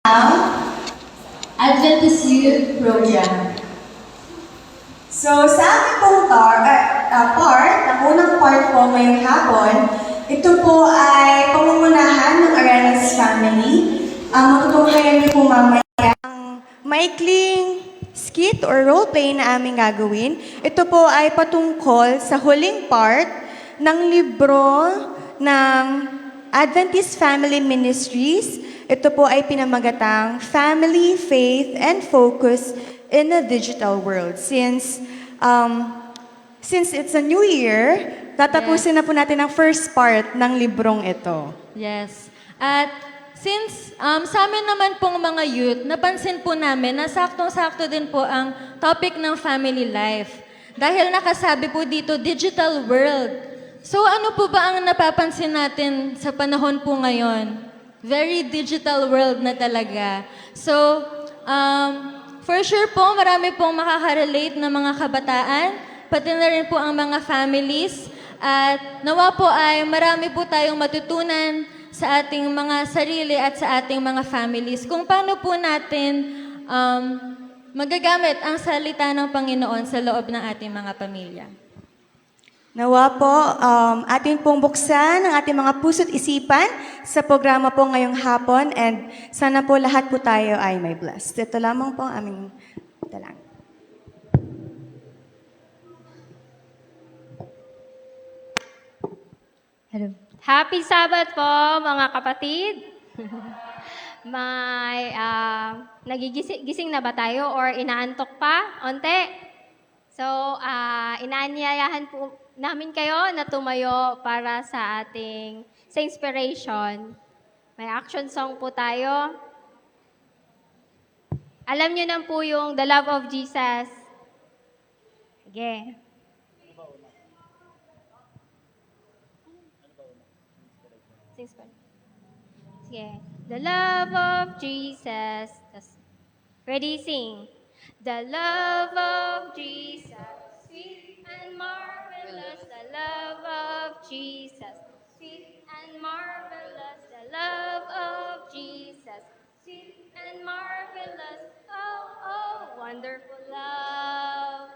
ang Adventist Youth Program. So, sa aming pong ng unang part po ngayong hapon, ito po ay pamumunahan ng Arenas Family. Matutunghayan niyo po mamaya ang maikling skit or roleplay na aming gagawin. Ito po ay patungkol sa huling part ng libro ng Adventist Family Ministries. Ito po ay pinamagatang Family, Faith, and Focus in a Digital World. Since it's a new year, tatapusin na po natin ang first part ng librong ito. Yes. At since sa amin naman pong mga youth, napansin po namin na saktong-sakto din po ang topic ng family life. Dahil nakasabi po dito, digital world. So ano po ba ang napapansin natin sa panahon po ngayon? Very digital world na talaga. So, for sure po, marami pong makaka-relate na mga kabataan, pati na rin po ang mga families. At nawa po ay marami po tayong matutunan sa ating mga sarili at sa ating mga families. Kung paano po natin magagamit ang salita ng Panginoon sa loob ng ating mga pamilya. Nawa po, atin pong buksan ang ating mga puso't isipan sa programa po ngayong hapon and sana po lahat po tayo ay may blessed. Ito lamang po ang aming dalangin. Hello. Happy Sabbath po, mga kapatid. May nagigising na ba tayo or inaantok pa? Onte? So, inaanyayahan po namin kayo na tumayo para sa inspiration. May action song po tayo. Alam niyo na po yung The Love of Jesus. Sige. Sige. The love of Jesus. Ready, sing. The love of Jesus, sweet and marvelous. The love of Jesus, sweet and marvelous. The love of Jesus, sweet and marvelous. Oh, oh, wonderful love.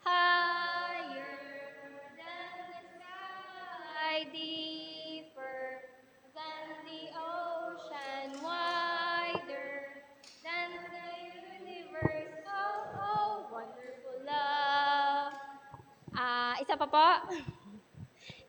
Higher than the sky, deeper than the ocean, wider than the universe. Oh, oh, wonderful love. Isa pa po.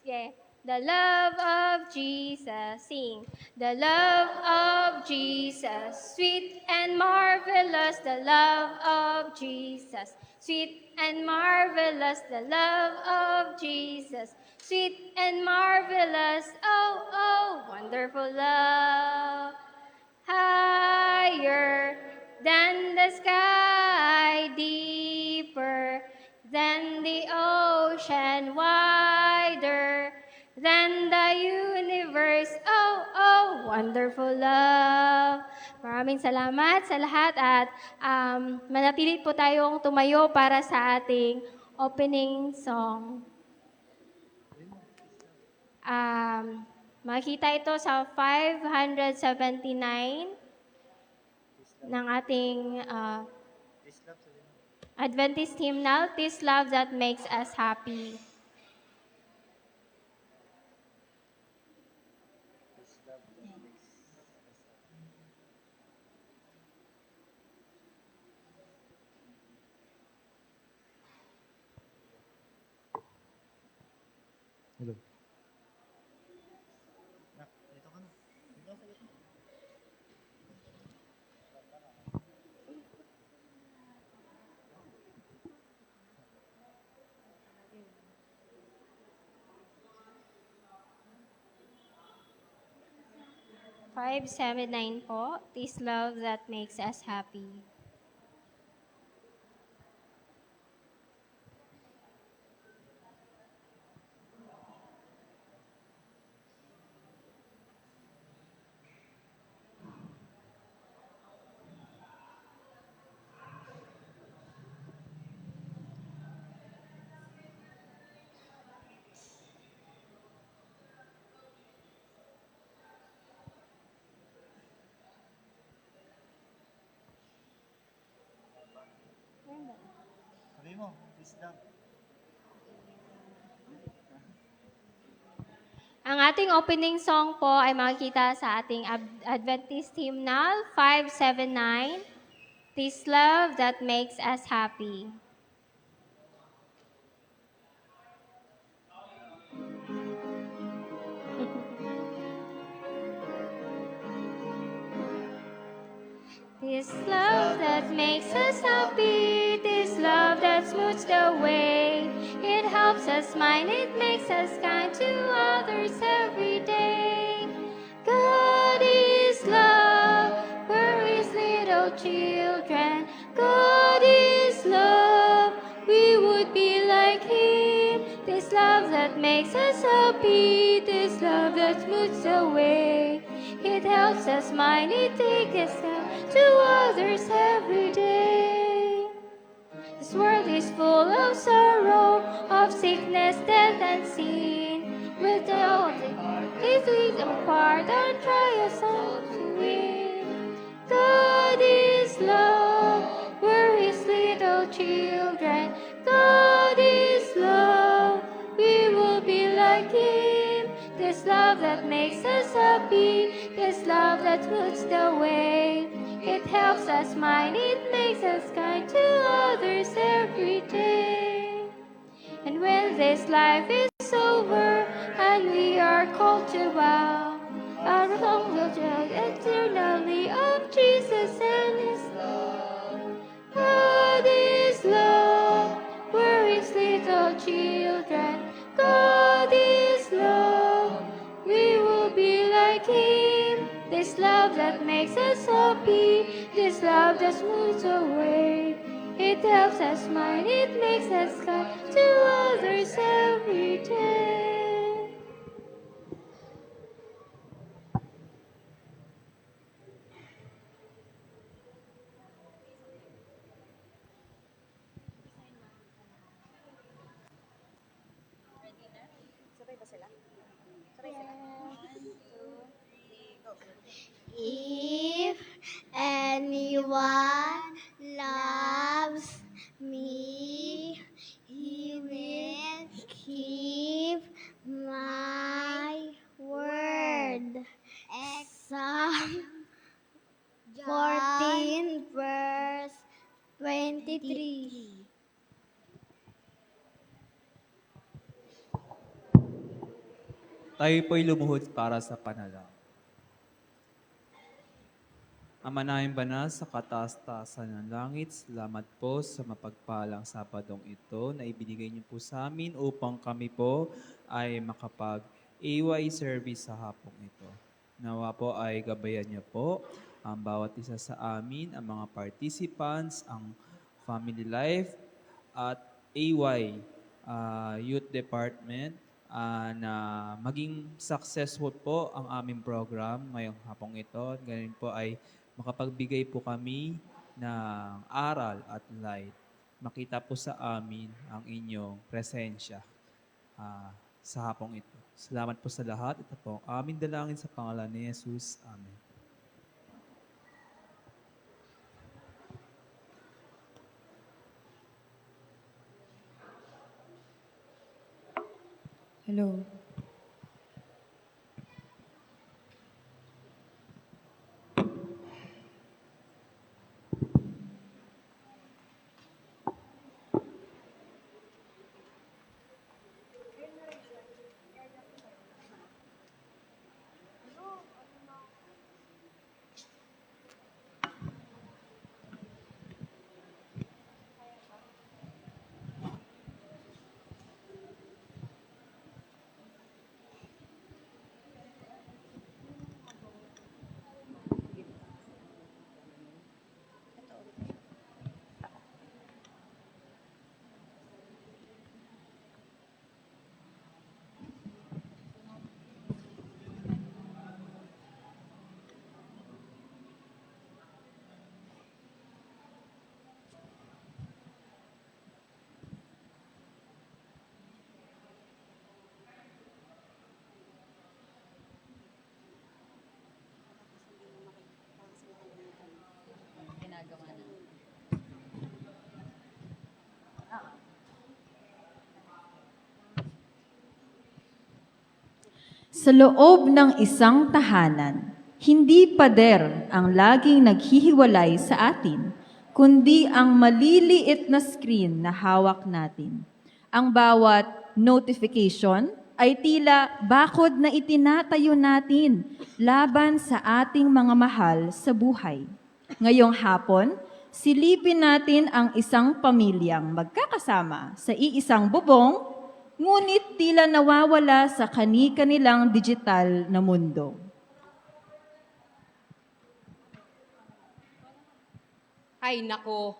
Yeah. The love of Jesus, sing. The love of Jesus, sweet and marvelous. The love of Jesus, sweet and marvelous. The love of Jesus, sweet and marvelous. Oh, oh, wonderful love. Higher than the sky, deeper than the ocean, wider than the universe. Oh, oh, wonderful love. Maraming salamat sa lahat at manatilit po tayong tumayo para sa ating opening song. Makita ito sa 579 ng ating Adventist hymnal, "Tis Love That Makes Us Happy." Hello. 579 po, "Tis Love That Makes Us Happy." Sabi mo, wisdom. Ang ating opening song po ay makikita sa ating Adventist Hymnal 579, This Love That Makes Us Happy. This love that makes us happy, this love that smooths the way. It helps us mind, it makes us kind to others every day. God is love, we're His little children. God is love, we would be like Him. This love that makes us happy, this love that smooths the way. It helps us mind, it takes us to others every day. This world is full of sorrow, of sickness, death, and sin. With all His leads apart, our trials to win. God is love, we're His little children. God is love, we will be like Him. This love that makes us happy, this love that smooths the way. It helps us mind, it makes us kind to others every day. And when this life is over and we are called to bow, our song will tell eternally of Jesus and His love. God is love, we're His little children. God is love, we will be like Him. This love that makes us happy, this love that smooths away. It helps us mind, it makes us kind to others every day. If anyone loves me, he will keep my word. Psalm 14 verse 23. Tayo po'y lumuhod para sa panalangin. Ama naming banal sa kataas-taasan ng langit, salamat po sa mapagpalang Sabadong ito na ibinigay niyo po sa amin upang kami po ay makapag-AY service sa hapong ito. Nawa po ay gabayan niyo po ang bawat isa sa amin, ang mga participants, ang family life at AY Youth Department na maging successful po ang aming program ngayong hapong ito. Ganun po ay makapagbigay po kami ng aral at light. Makita po sa amin ang inyong presensya sa hapong ito. Salamat po sa lahat. Ito po ang aming dalangin sa pangalan ni Jesus. Amen. Hello. Sa loob ng isang tahanan, hindi pader ang laging naghihiwalay sa atin, kundi ang maliliit na screen na hawak natin. Ang bawat notification ay tila bakod na itinatayo natin laban sa ating mga mahal sa buhay. Ngayong hapon, silipin natin ang isang pamilyang magkakasama sa iisang bubong, ngunit tila nawawala sa kani-kanilang digital na mundo. Ay, nako.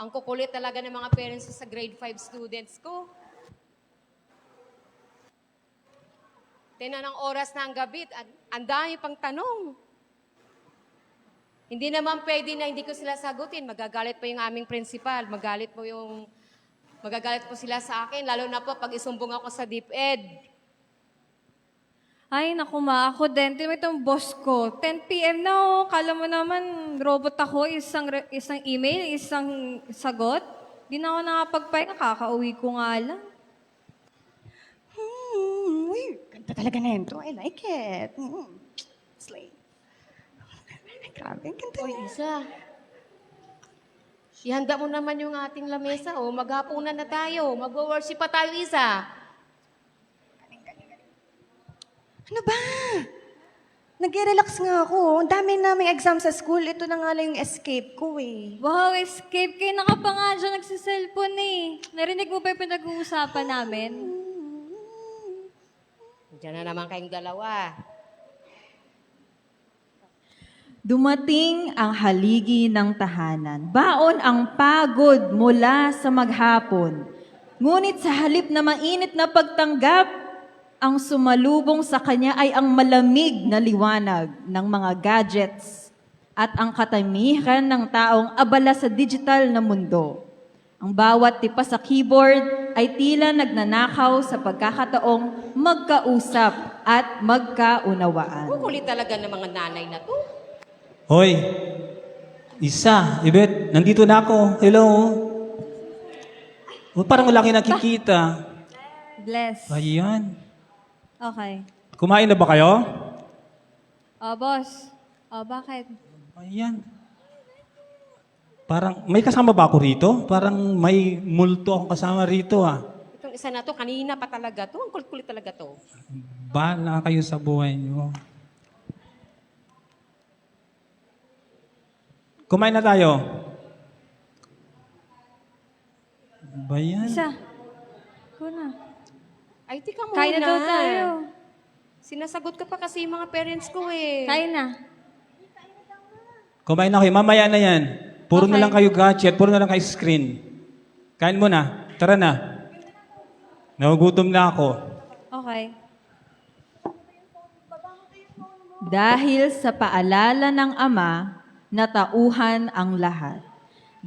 Ang kukulit talaga ng mga parents ko sa grade 5 students ko. Tinan ng oras na ang gabi, ang dami pang tanong. Hindi naman pwede na hindi ko sila sagutin. Magagalit pa yung aming principal. Magagalit po sila sa akin, lalo na po pag isumbong ako sa DepEd. Ay, naku ma, ako din. Tingnan mo itong boss ko. 10 p.m. na oh. Kala mo naman, robot ako. Isang email, isang sagot. Di na ako nakapagpahinga. Kakauwi ko nga lang. Uy, ganda talaga na yun to. I like it. Slay. Grabe, ang ganda Oy, niya. Isa. Ihanda mo naman yung ating lamesa, oh. Maghapunan na tayo. Mag-worship pa tayo, Isa. Ano ba? Nag-relax nga ako. Ang dami naming exam sa school. Ito na nga lang yung escape ko eh. Wow, escape kayo. Naka pa nga dyan nagsiselfone eh. Narinig mo ba yung pinag-uusapan namin? Diyan na naman kayong dalawa. Dumating ang haligi ng tahanan. Baon ang pagod mula sa maghapon. Ngunit sa halip na mainit na pagtanggap, ang sumalubong sa kanya ay ang malamig na liwanag ng mga gadgets at ang katamihan ng taong abala sa digital na mundo. Ang bawat tipa sa keyboard ay tila nagnanakaw sa pagkakataong magkausap at magkaunawaan. Kukulit talaga ng mga nanay na to. Hoy, Isa, Ibet, nandito na ako. Hello. Oh, parang wala kayo nakikita. Bless. Ayan. Okay. Kumain na ba kayo? Boss. Bakit? Ayan. Parang, may kasama ba ako rito? Parang may multo akong kasama rito ah. Itong isa na to, kanina pa talaga to. Ang kulit-kulit talaga to. Bahala kayo sa buhay niyo. Kumain na tayo. Ba yan? Isa. Kuna. Ay, tika muna. Kain na daw tayo. Sinasagot ka pa kasi yung mga parents ko eh. Kain na. Kumain na kayo. Mamaya na yan. Puro na Okay. lang kayo gadget. Puro na lang kayo screen. Kain mo na. Tara na. Nagugutom na ako. Okay. Dahil sa paalala ng ama, natauhan ang lahat.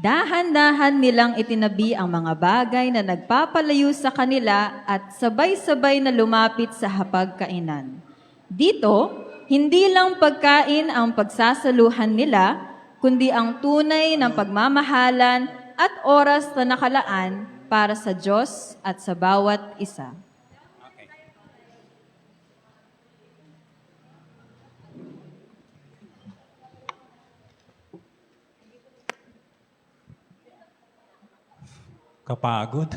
Dahan-dahan nilang itinabi ang mga bagay na nagpapalayo sa kanila at sabay-sabay na lumapit sa hapagkainan. Dito, hindi lang pagkain ang pagsasaluhan nila, kundi ang tunay ng pagmamahalan at oras na nakalaan para sa Diyos at sa bawat isa. Kapagod.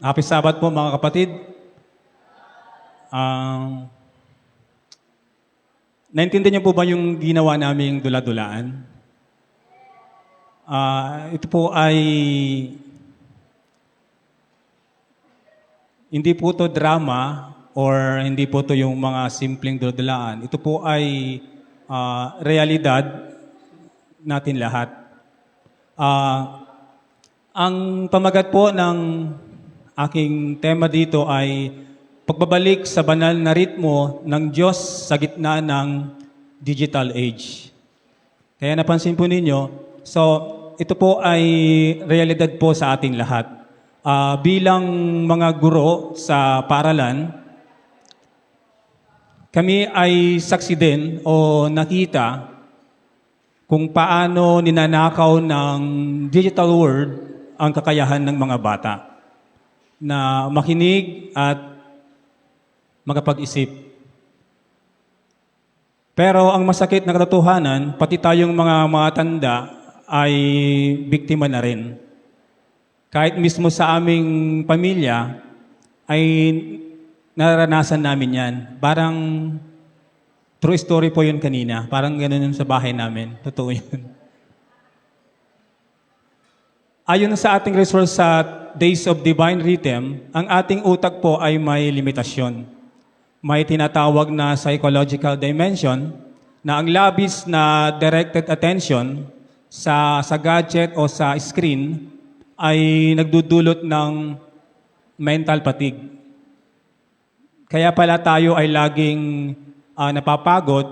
Happy Sabbath po mga kapatid. Naintindihan niyo po ba yung ginawa naming dula-dulaan? Ito po ay hindi po to drama or hindi po to yung mga simpleng dula-dulaan. Ito po ay realidad natin lahat. Ang pamagat po ng aking tema dito ay pagbabalik sa banal na ritmo ng Diyos sa gitna ng digital age. Kaya napansin po ninyo, so ito po ay realidad po sa ating lahat. Bilang mga guro sa paaralan, kami ay saksi din o nakita kung paano ninanakaw ng digital world ang kakayahan ng mga bata. na makinig at makapag-isip. Pero ang masakit na katotohanan, pati tayong mga matanda ay biktima na rin. Kahit mismo sa aming pamilya, ay naranasan namin yan. Parang true story po yun kanina. Parang ganun yun sa bahay namin. Totoo yun. Ayon sa ating resource sa Days of Divine Rhythm, ang ating utak po ay may limitasyon. May tinatawag na psychological dimension na ang labis na directed attention sa gadget o sa screen ay nagdudulot ng mental fatigue. Kaya pala tayo ay laging napapagod,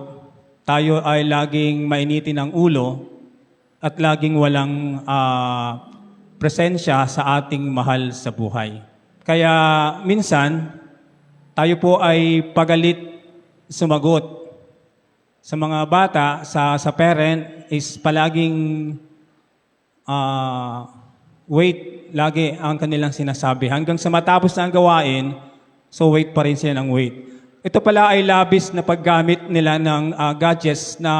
tayo ay laging mainitin ang ulo, at laging walang presensya sa ating mahal sa buhay. Kaya minsan, tayo po ay pagalit sumagot. Sa mga bata, sa parent, is palaging wait, lagi ang kanilang sinasabi. Hanggang sa matapos na ang gawain, so wait pa rin sila ng wait. Ito pala ay labis na paggamit nila ng gadgets na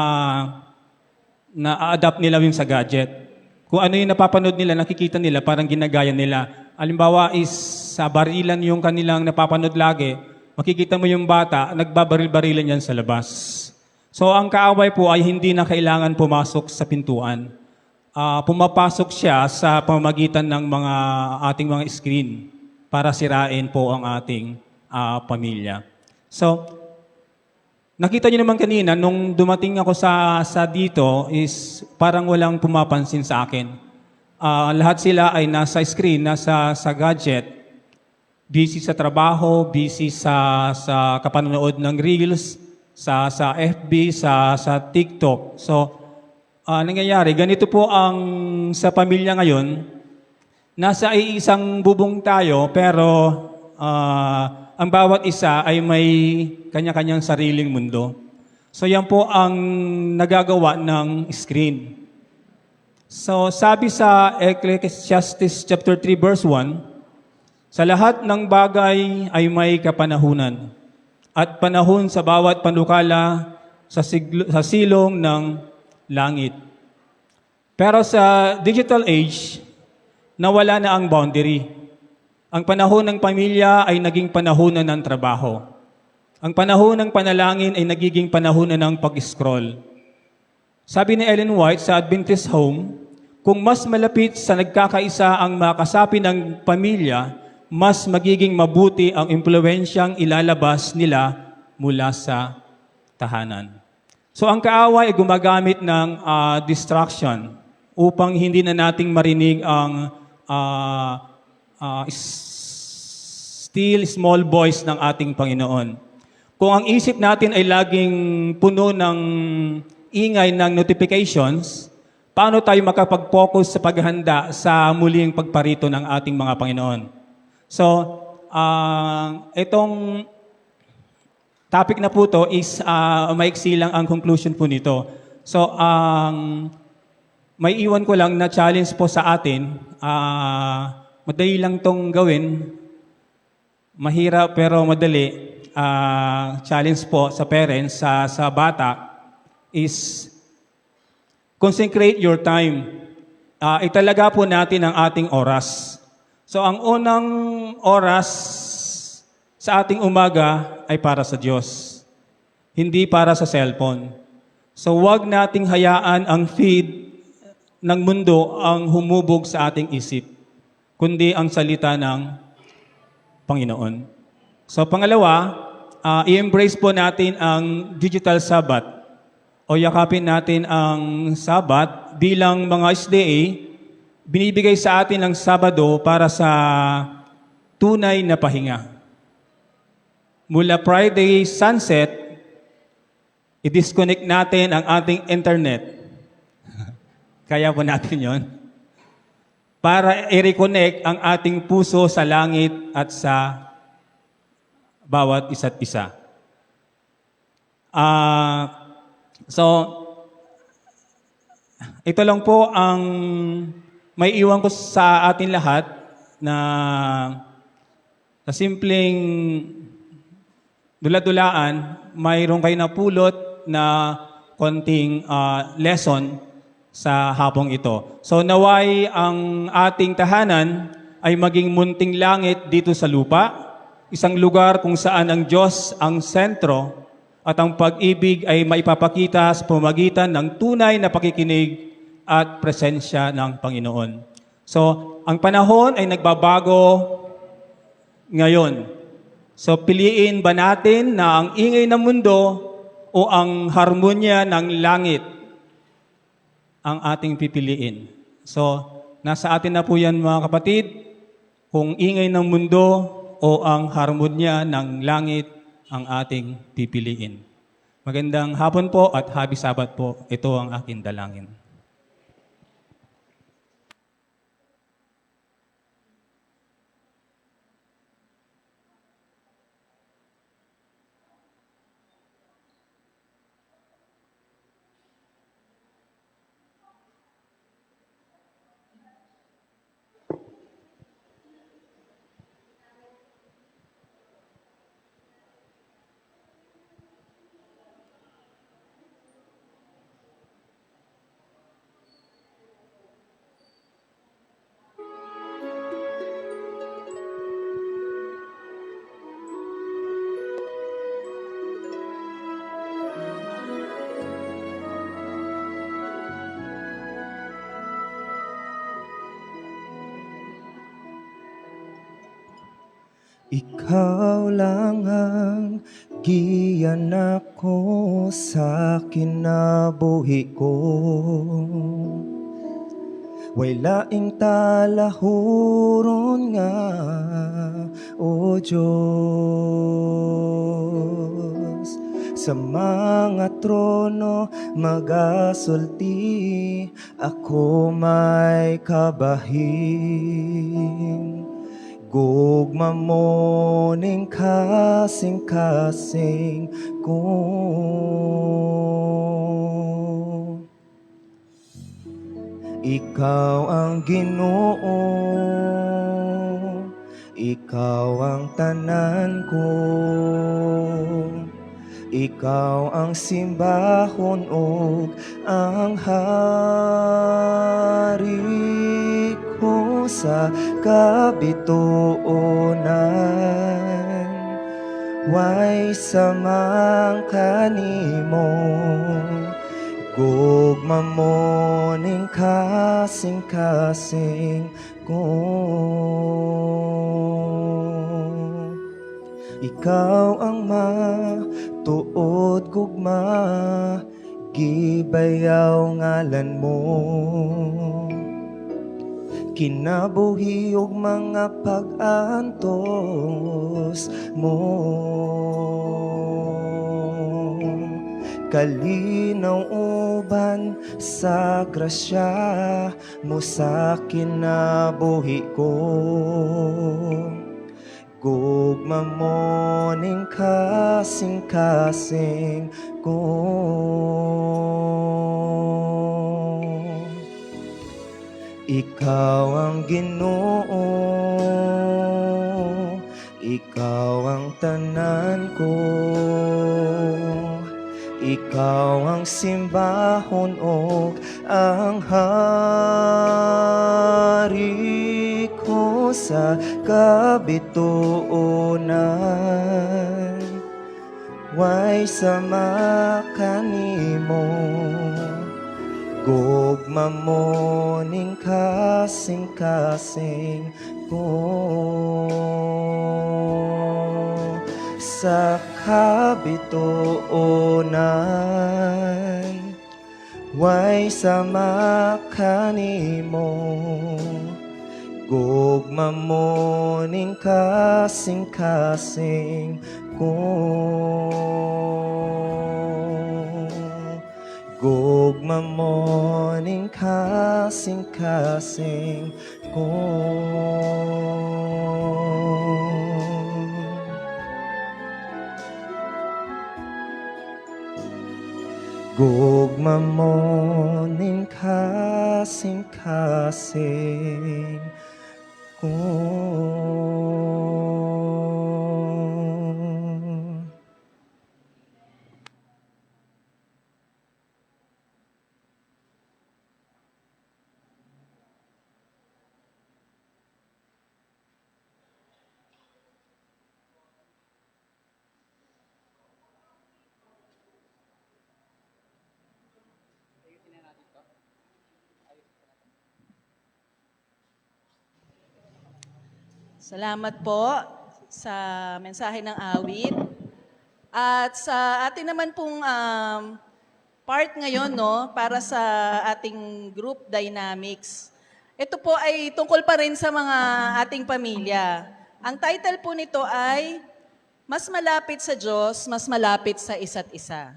adapt nila yung sa gadget. Kung ano yung napapanood nila, nakikita nila, parang ginagaya nila. Halimbawa is sa barilan yung kanilang napapanood lagi, makikita mo yung bata, nagbabaril-barilan yan sa labas. So ang kaaway po ay hindi na kailangan pumasok sa pintuan. Pumapasok siya sa pamamagitan ng ating mga screen para sirain po ang ating pamilya. So, nakita niyo naman kanina, nung dumating ako sa dito, is parang walang pumapansin sa akin. Lahat sila ay nasa screen, nasa gadget, busy sa trabaho, busy sa kapanonood ng Reels, sa FB, sa TikTok. So, nangyayari, ganito po ang sa pamilya ngayon, nasa isang bubong tayo, pero ang bawat isa ay may kanya-kanyang sariling mundo. So yan po ang nagagawa ng screen. So sabi sa Ecclesiastes chapter 3 verse 1, sa lahat ng bagay ay may kapanahunan, at panahon sa bawat panukala sa silong ng langit. Pero sa digital age, nawala na ang boundary. Ang panahon ng pamilya ay naging panahonan ng trabaho. Ang panahon ng panalangin ay nagiging panahonan ng pag-scroll. Sabi ni Ellen White sa Adventist Home, kung mas malapit sa nagkakaisa ang makasapi ng pamilya, mas magiging mabuti ang impluwensyang ilalabas nila mula sa tahanan. So ang kaaway ay gumagamit ng distraction upang hindi na nating marinig ang still small voice ng ating Panginoon. Kung ang isip natin ay laging puno ng ingay ng notifications, paano tayo makapag-focus sa paghahanda sa muling pagparito ng ating mga Panginoon? So, itong topic na po to is maiksi lang ang conclusion po nito. So, may iwan ko lang na challenge po sa atin. Madali lang tong gawin. Mahirap pero madali. Challenge po sa parents, sa bata, is consecrate your time. Italaga po natin ang ating oras. So ang unang oras sa ating umaga ay para sa Diyos. Hindi para sa cellphone. So wag nating hayaan ang feed ng mundo ang humubog sa ating isip, kundi ang salita ng Panginoon. So pangalawa, i-embrace po natin ang digital Sabbath o yakapin natin ang Sabbath bilang mga SDA, binibigay sa atin ang Sabado para sa tunay na pahinga. Mula Friday sunset, i-disconnect natin ang ating internet. Kaya po natin yon para i-reconnect ang ating puso sa langit at sa bawat isa't isa. So, ito lang po ang may iwan ko sa atin lahat na Sa simpleng dula-dulaan, mayroon kayo napulot na konting lesson sa hapong ito. So naway ang ating tahanan ay maging munting langit dito sa lupa, isang lugar kung saan ang Diyos ang sentro at ang pag-ibig ay maipapakita sa pamamagitan ng tunay na pakikinig at presensya ng Panginoon. So, ang panahon ay nagbabago ngayon. So, piliin ba natin na ang ingay ng mundo o ang harmonya ng langit ang ating pipiliin? So, nasa atin na po yan mga kapatid, kung ingay ng mundo o ang harmonya ng langit ang ating pipiliin. Magandang hapon po at happy Sabbath po. Ito ang aking dalangin. Ikaw lang ang giyan ako sa kinabuhi ko. Way laing talahuron nga, O Diyos. Sa mga trono magasulti, ako may kabahin. Gugma mo ning kasing-kasing ko. Ikaw ang Ginoo, ikaw ang tanan ko. Ikaw ang simbahon ug ang hari ko sa kabituonan. Way samang kanimo, gugma mo ning kasing-kasing ko. Ikaw ang matuod gugma, gibayaw ngalan mo. Kinabuhi og mga pag-antos mo. Kalinaw uban sa grasya mo sa kinabuhi ko. Gugma mo ning kasing-kasing ko. Ikaw ang Ginoo, ikaw ang tanan ko. Ikaw ang simbahon o ang hari ko sa kabituonan. Way sama kanimo, gugma mo ning kasing-kasing ko. Sa kabituonan, way sama kanimo, gugma mo ning kasing-kasing ko. Gugma mo ning kasing-kasing ko. Gugma mo ning kasing-kasing ko. Salamat po sa mensahe ng awit. At sa atin naman pong part ngayon, no, para sa ating group dynamics. Ito po ay tungkol pa rin sa mga ating pamilya. Ang title po nito ay Mas Malapit sa Diyos, Mas Malapit sa Isa't Isa.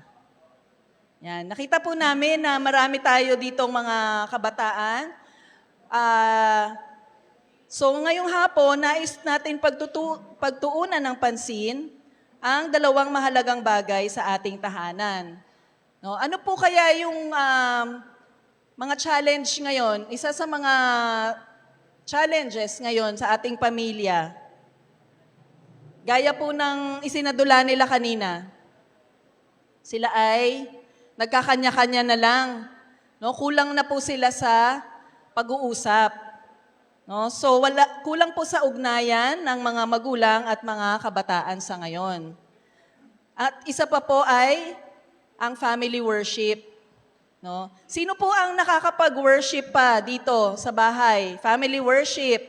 Yan. Nakita po namin na marami tayo ditong mga kabataan. So ngayong hapon, nais natin pagtuunan ng pansin ang dalawang mahalagang bagay sa ating tahanan. No, ano po kaya yung mga challenge ngayon? Isa sa mga challenges ngayon sa ating pamilya, gaya po ng isinadula nila kanina, sila ay nagkakanya-kanya na lang. No, kulang na po sila sa pag-uusap. No, so kulang po sa ugnayan ng mga magulang at mga kabataan sa ngayon. At isa pa po ay ang family worship. No? Sino po ang nakakapag-worship pa dito sa bahay? Family worship.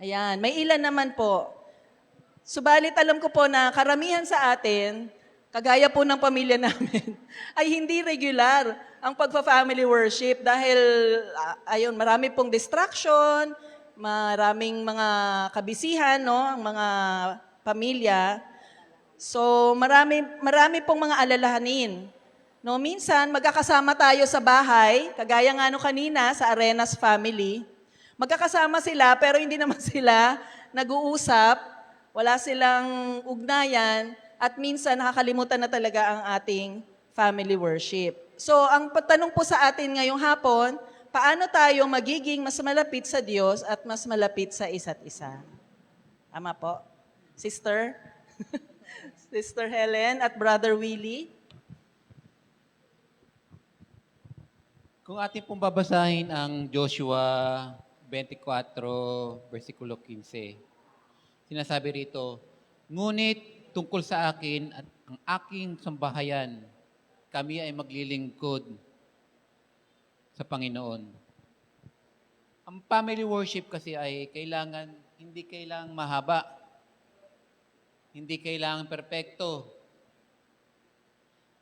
Ayan, may ilan naman po. Subalit alam ko po na karamihan sa atin, kagaya po ng pamilya namin, ay hindi regular ang pagpa-family worship dahil ayun, marami pong distraction, maraming mga kabisihan, no, ang mga pamilya. So, marami pong mga alalahanin. No, minsan, magkakasama tayo sa bahay, kagaya nga no kanina sa Arenas family. Magkakasama sila, pero hindi naman sila nag-uusap, wala silang ugnayan, at minsan nakakalimutan na talaga ang ating family worship. So, ang tanong po sa atin ngayong hapon, paano tayo magiging mas malapit sa Diyos at mas malapit sa isa't isa? Tama po? Sister? Sister Helen at Brother Willie? Kung ating pong babasahin ang Joshua 24, versikulo 15, sinasabi rito, ngunit tungkol sa akin at ang aking sambahayan, kami ay maglilingkod sa Panginoon. Ang family worship kasi ay hindi kailangang mahaba, hindi kailangan perpekto,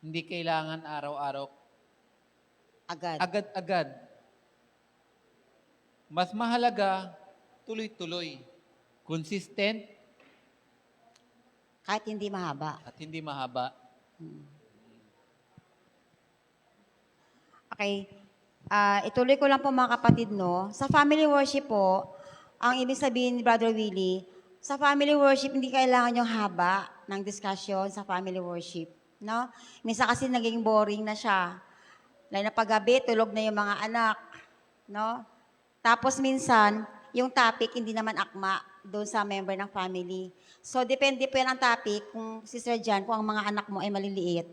hindi kailangan araw-araw, agad-agad. Mas mahalaga, tuloy-tuloy, consistent, Kahit hindi mahaba. at hindi mahaba. Okay. Ituloy ko lang po mga kapatid, no? Sa family worship po, ang ibig sabihin ni Brother Willie, sa family worship, hindi kailangan yung haba ng discussion sa family worship. No? Minsan kasi naging boring na siya. Lalo na paggabi, tulog na yung mga anak. No? Tapos minsan, yung topic hindi naman akma doon sa member ng family. So, depende po yan ang topic, kung Sister Jan, kung ang mga anak mo ay maliliit.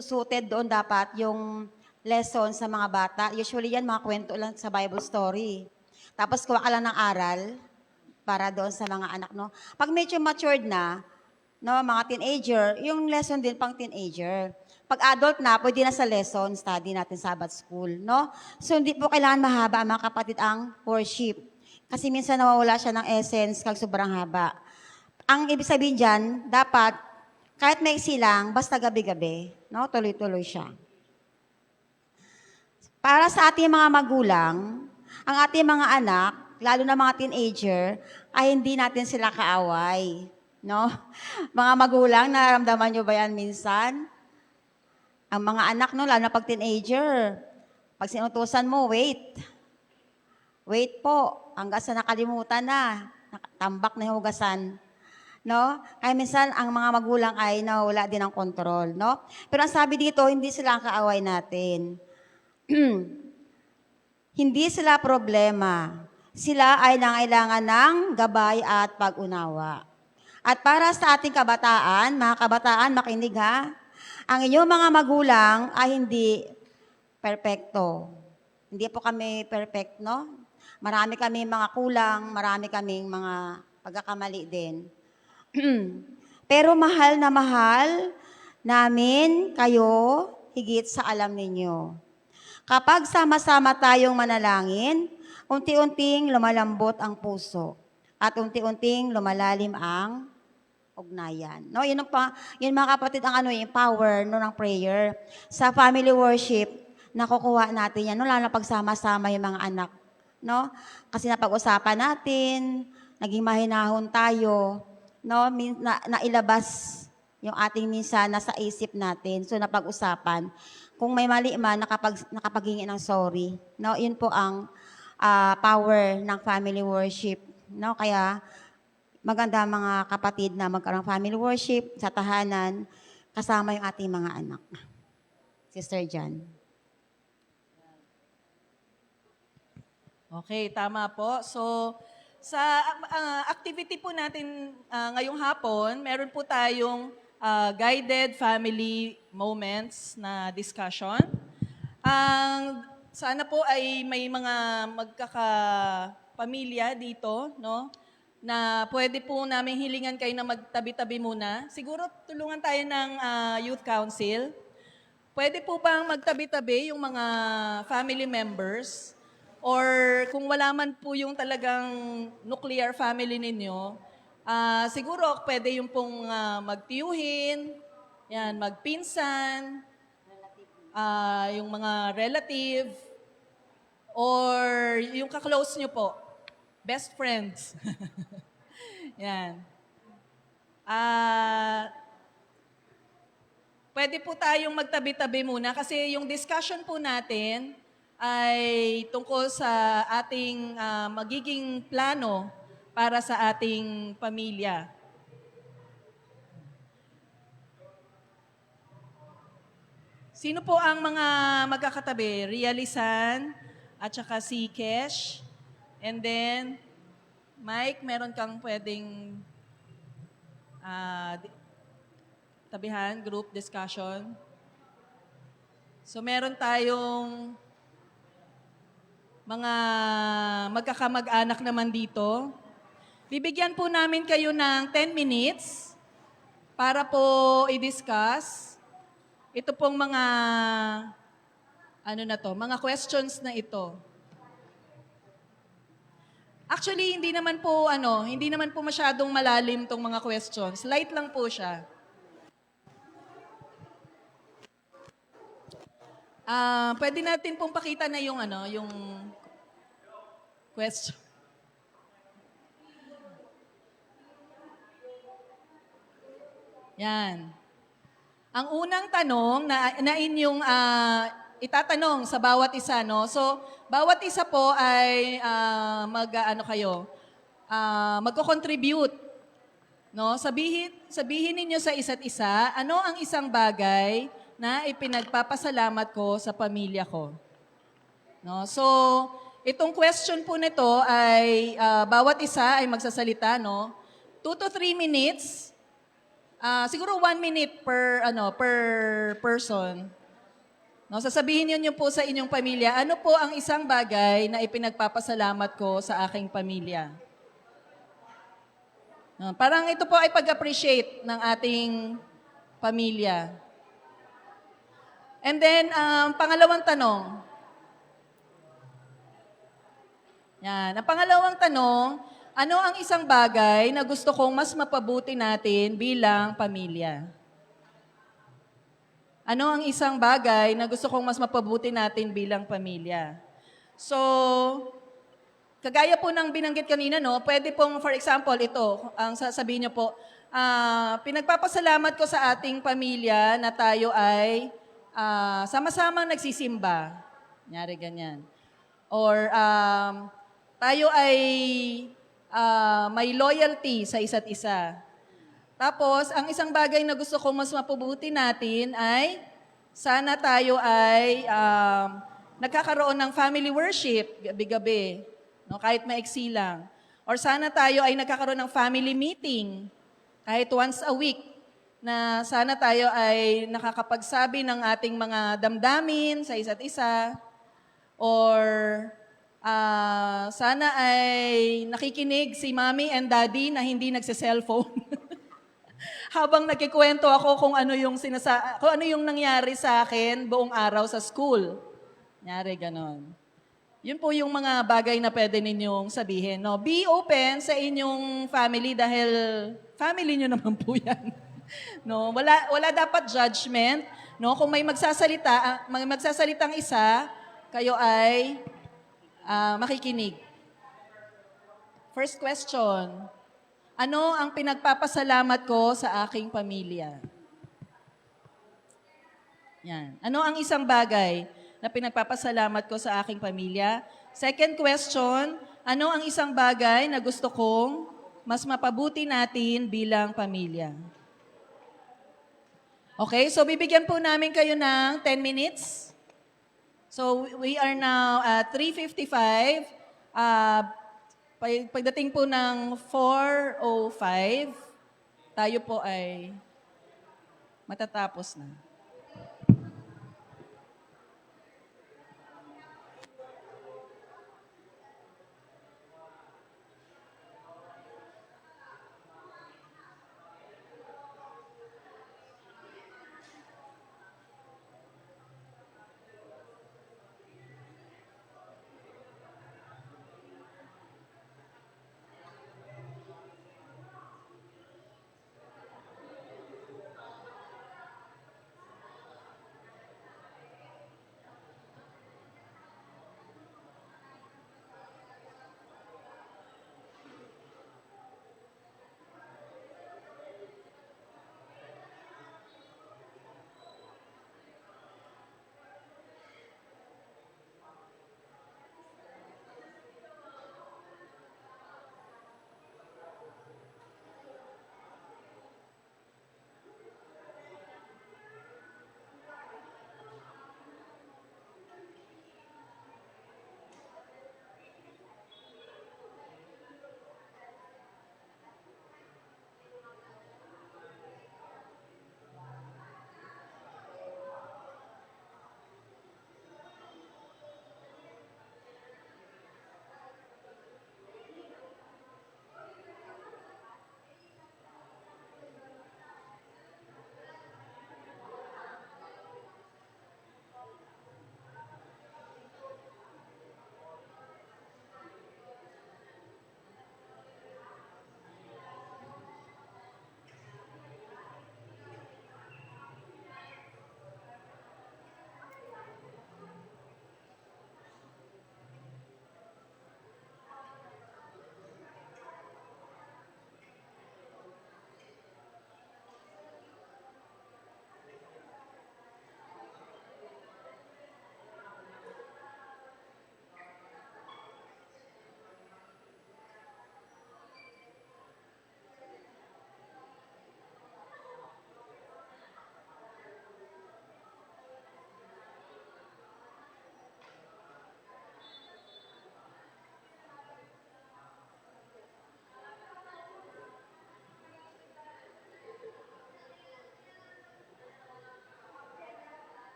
Suited doon dapat yung lesson sa mga bata. Usually yan, mga kwento lang sa Bible story. Tapos kuha ka lang ng aral para doon sa mga anak, no? Pag medyo matured na, no, mga teenager, yung lesson din pang teenager. Pag adult na, pwede na sa lesson, study natin Sabbath school, no? So, hindi po kailangan mahaba, mga kapatid, ang worship. Kasi minsan nawawala siya ng essence kag sobrang haba. Ang ibig sabihin dyan, dapat, kahit may lang, basta gabi-gabi, no? Tuloy-tuloy siya. Para sa ating mga magulang, ang ating mga anak, lalo na mga teenager, ay hindi natin sila kaaway. No? Mga magulang, nararamdaman nyo ba yan minsan? Ang mga anak, no, lalo na pag teenager, pag sinutusan mo, wait. Wait po, hanggang sa nakalimutan na, tambak na yung hugasan. No? Kaya minsan, ang mga magulang ay nawala din ng kontrol. No? Pero ang sabi dito, hindi sila ang kaaway natin. Hindi sila problema. Sila ay nangailangan ng gabay at pag-unawa. At para sa ating kabataan, mga kabataan, makinig ha, ang inyong mga magulang ay hindi perpekto. Hindi po kami perfect, no? Marami kami mga kulang, marami kaming mga pagkakamali din. Pero mahal na mahal namin kayo higit sa alam ninyo. Kapag sama-sama tayong manalangin, unti-unting lumalambot ang puso at unti-unting lumalalim ang ugnayan. No, yun mga kapatid ang yung power no ng prayer. Sa family worship, nakukuha natin yan, no, lalo na pagsama-sama yung mga anak, no? Kasi napag-usapan natin, naging mahinahon tayo, no, nailabas yung ating minsan nasa isip natin. So napag-usapan. Kung may mali man, nakapaghingi ng sorry. No, yun po ang power ng family worship. No, kaya maganda mga kapatid na magkaroon ng family worship sa tahanan kasama yung ating mga anak. Sister Jan. Okay, tama po. So, sa activity po natin ngayong hapon, meron po tayong guided family moments na discussion. Sana po ay may mga magkakapamilya dito, no? Na pwede po namin hilingan kayo na magtabi-tabi muna. Siguro tulungan tayo ng youth council. Pwede po bang magtabi-tabi yung mga family members? Or kung wala man po yung talagang nuclear family ninyo, siguro pwede yung pong magtiyuhin, yan, magpinsan, yung mga relative, or yung kaklose nyo po, best friends. Yan. Pwede po tayong magtabi-tabi muna kasi yung discussion po natin ay tungkol sa ating magiging plano para sa ating pamilya. Sino po ang mga magkakatabi? Realizan at saka si Kesh. And then, Mike, meron kang pwedeng tabihan, group discussion. So, meron tayong mga magkakamag-anak naman dito. Bibigyan po namin kayo ng 10 minutes para po i-discuss. Ito pong mga, mga questions na ito. Actually, hindi naman po masyadong malalim tong mga questions. Light lang po siya. Pwede natin pong pakita na yung yung question. Yan. Ang unang tanong na inyong itatanong sa bawat isa, no? So, bawat isa po ay magko-contribute, no? Sabihin ninyo sa isa't isa, ano ang isang bagay na ipinagpapasalamat ko sa pamilya ko. No? So, itong question po nito ay bawat isa ay magsasalita, no? 2 to 3 minutes. Siguro 1 minute per person. No, sasabihin niyo po sa inyong pamilya, ano po ang isang bagay na ipinagpapasalamat ko sa aking pamilya? No, parang ito po ay pag-appreciate ng ating pamilya. And then, pangalawang tanong. Yan. Ang pangalawang tanong, ano ang isang bagay na gusto kong mas mapabuti natin bilang pamilya? Ano ang isang bagay na gusto kong mas mapabuti natin bilang pamilya? So, kagaya po ng binanggit kanina, no, pwede pong, for example, ito, ang sasabihin niyo po, pinagpapasalamat ko sa ating pamilya na tayo ay sama-samang nagsisimba. Nyari ganyan. Or tayo ay may loyalty sa isa't isa. Tapos, ang isang bagay na gusto ko mas mapabuti natin ay sana tayo ay nagkakaroon ng family worship gabi-gabi, no, kahit maiksi lang. Or sana tayo ay nagkakaroon ng family meeting kahit once a week, na sana tayo ay nakakapagsabi ng ating mga damdamin sa isa't isa. Or sana ay nakikinig si mommy and daddy na hindi nagse-cellphone. Habang nagkikwento ako kung ano yung nangyari sa akin buong araw sa school. Nangyari ganon. Yun po yung mga bagay na pwede ninyong sabihin. No? Be open sa inyong family dahil family nyo naman po yan. No? Wala dapat judgment. No? Kung may magsasalitang isa, kayo ay makikinig. First question, ano ang pinagpapasalamat ko sa aking pamilya? Yan. Ano ang isang bagay na pinagpapasalamat ko sa aking pamilya? Second question, ano ang isang bagay na gusto kong mas mapabuti natin bilang pamilya? Okay, so bibigyan po namin kayo ng 10 minutes. So we are now at 3:55. Pagdating po ng 4:05, tayo po ay matatapos na.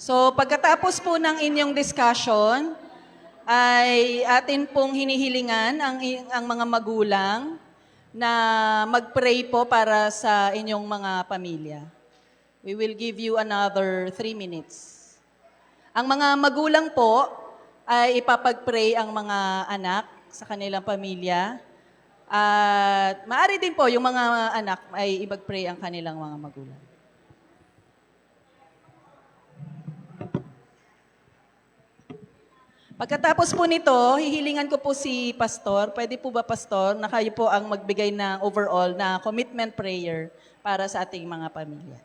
So pagkatapos po ng inyong discussion, ay atin pong hinihilingan ang mga magulang na mag-pray po para sa inyong mga pamilya. We will give you another 3 minutes. Ang mga magulang po ay ipapag-pray ang mga anak sa kanilang pamilya. At maaari din po yung mga anak ay ibag-pray ang kanilang mga magulang. Pagkatapos po nito, hihilingan ko po si Pastor. Pwede po ba, Pastor, na kayo po ang magbigay ng overall na commitment prayer para sa ating mga pamilya?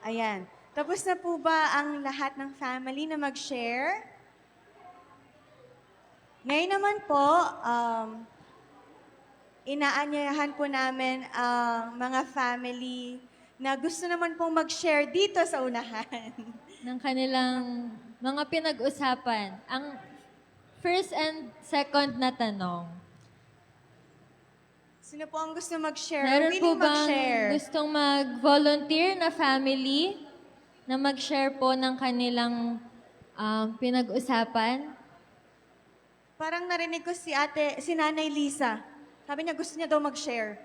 Ayan. Tapos na po ba ang lahat ng family na mag-share? Ngayon naman po, inaanyayahan po namin ang mga family na gusto naman pong mag-share dito sa unahan. Ng kanilang mga pinag-usapan. Ang first and second na tanong. Sino po ang gusto mag-share? Meron po Willing bang mag-share? gustong mag-volunteer na family na mag-share po ng kanilang pinag-usapan? Parang narinig ko si Nanay Lisa. Sabi niya gusto niya daw mag-share.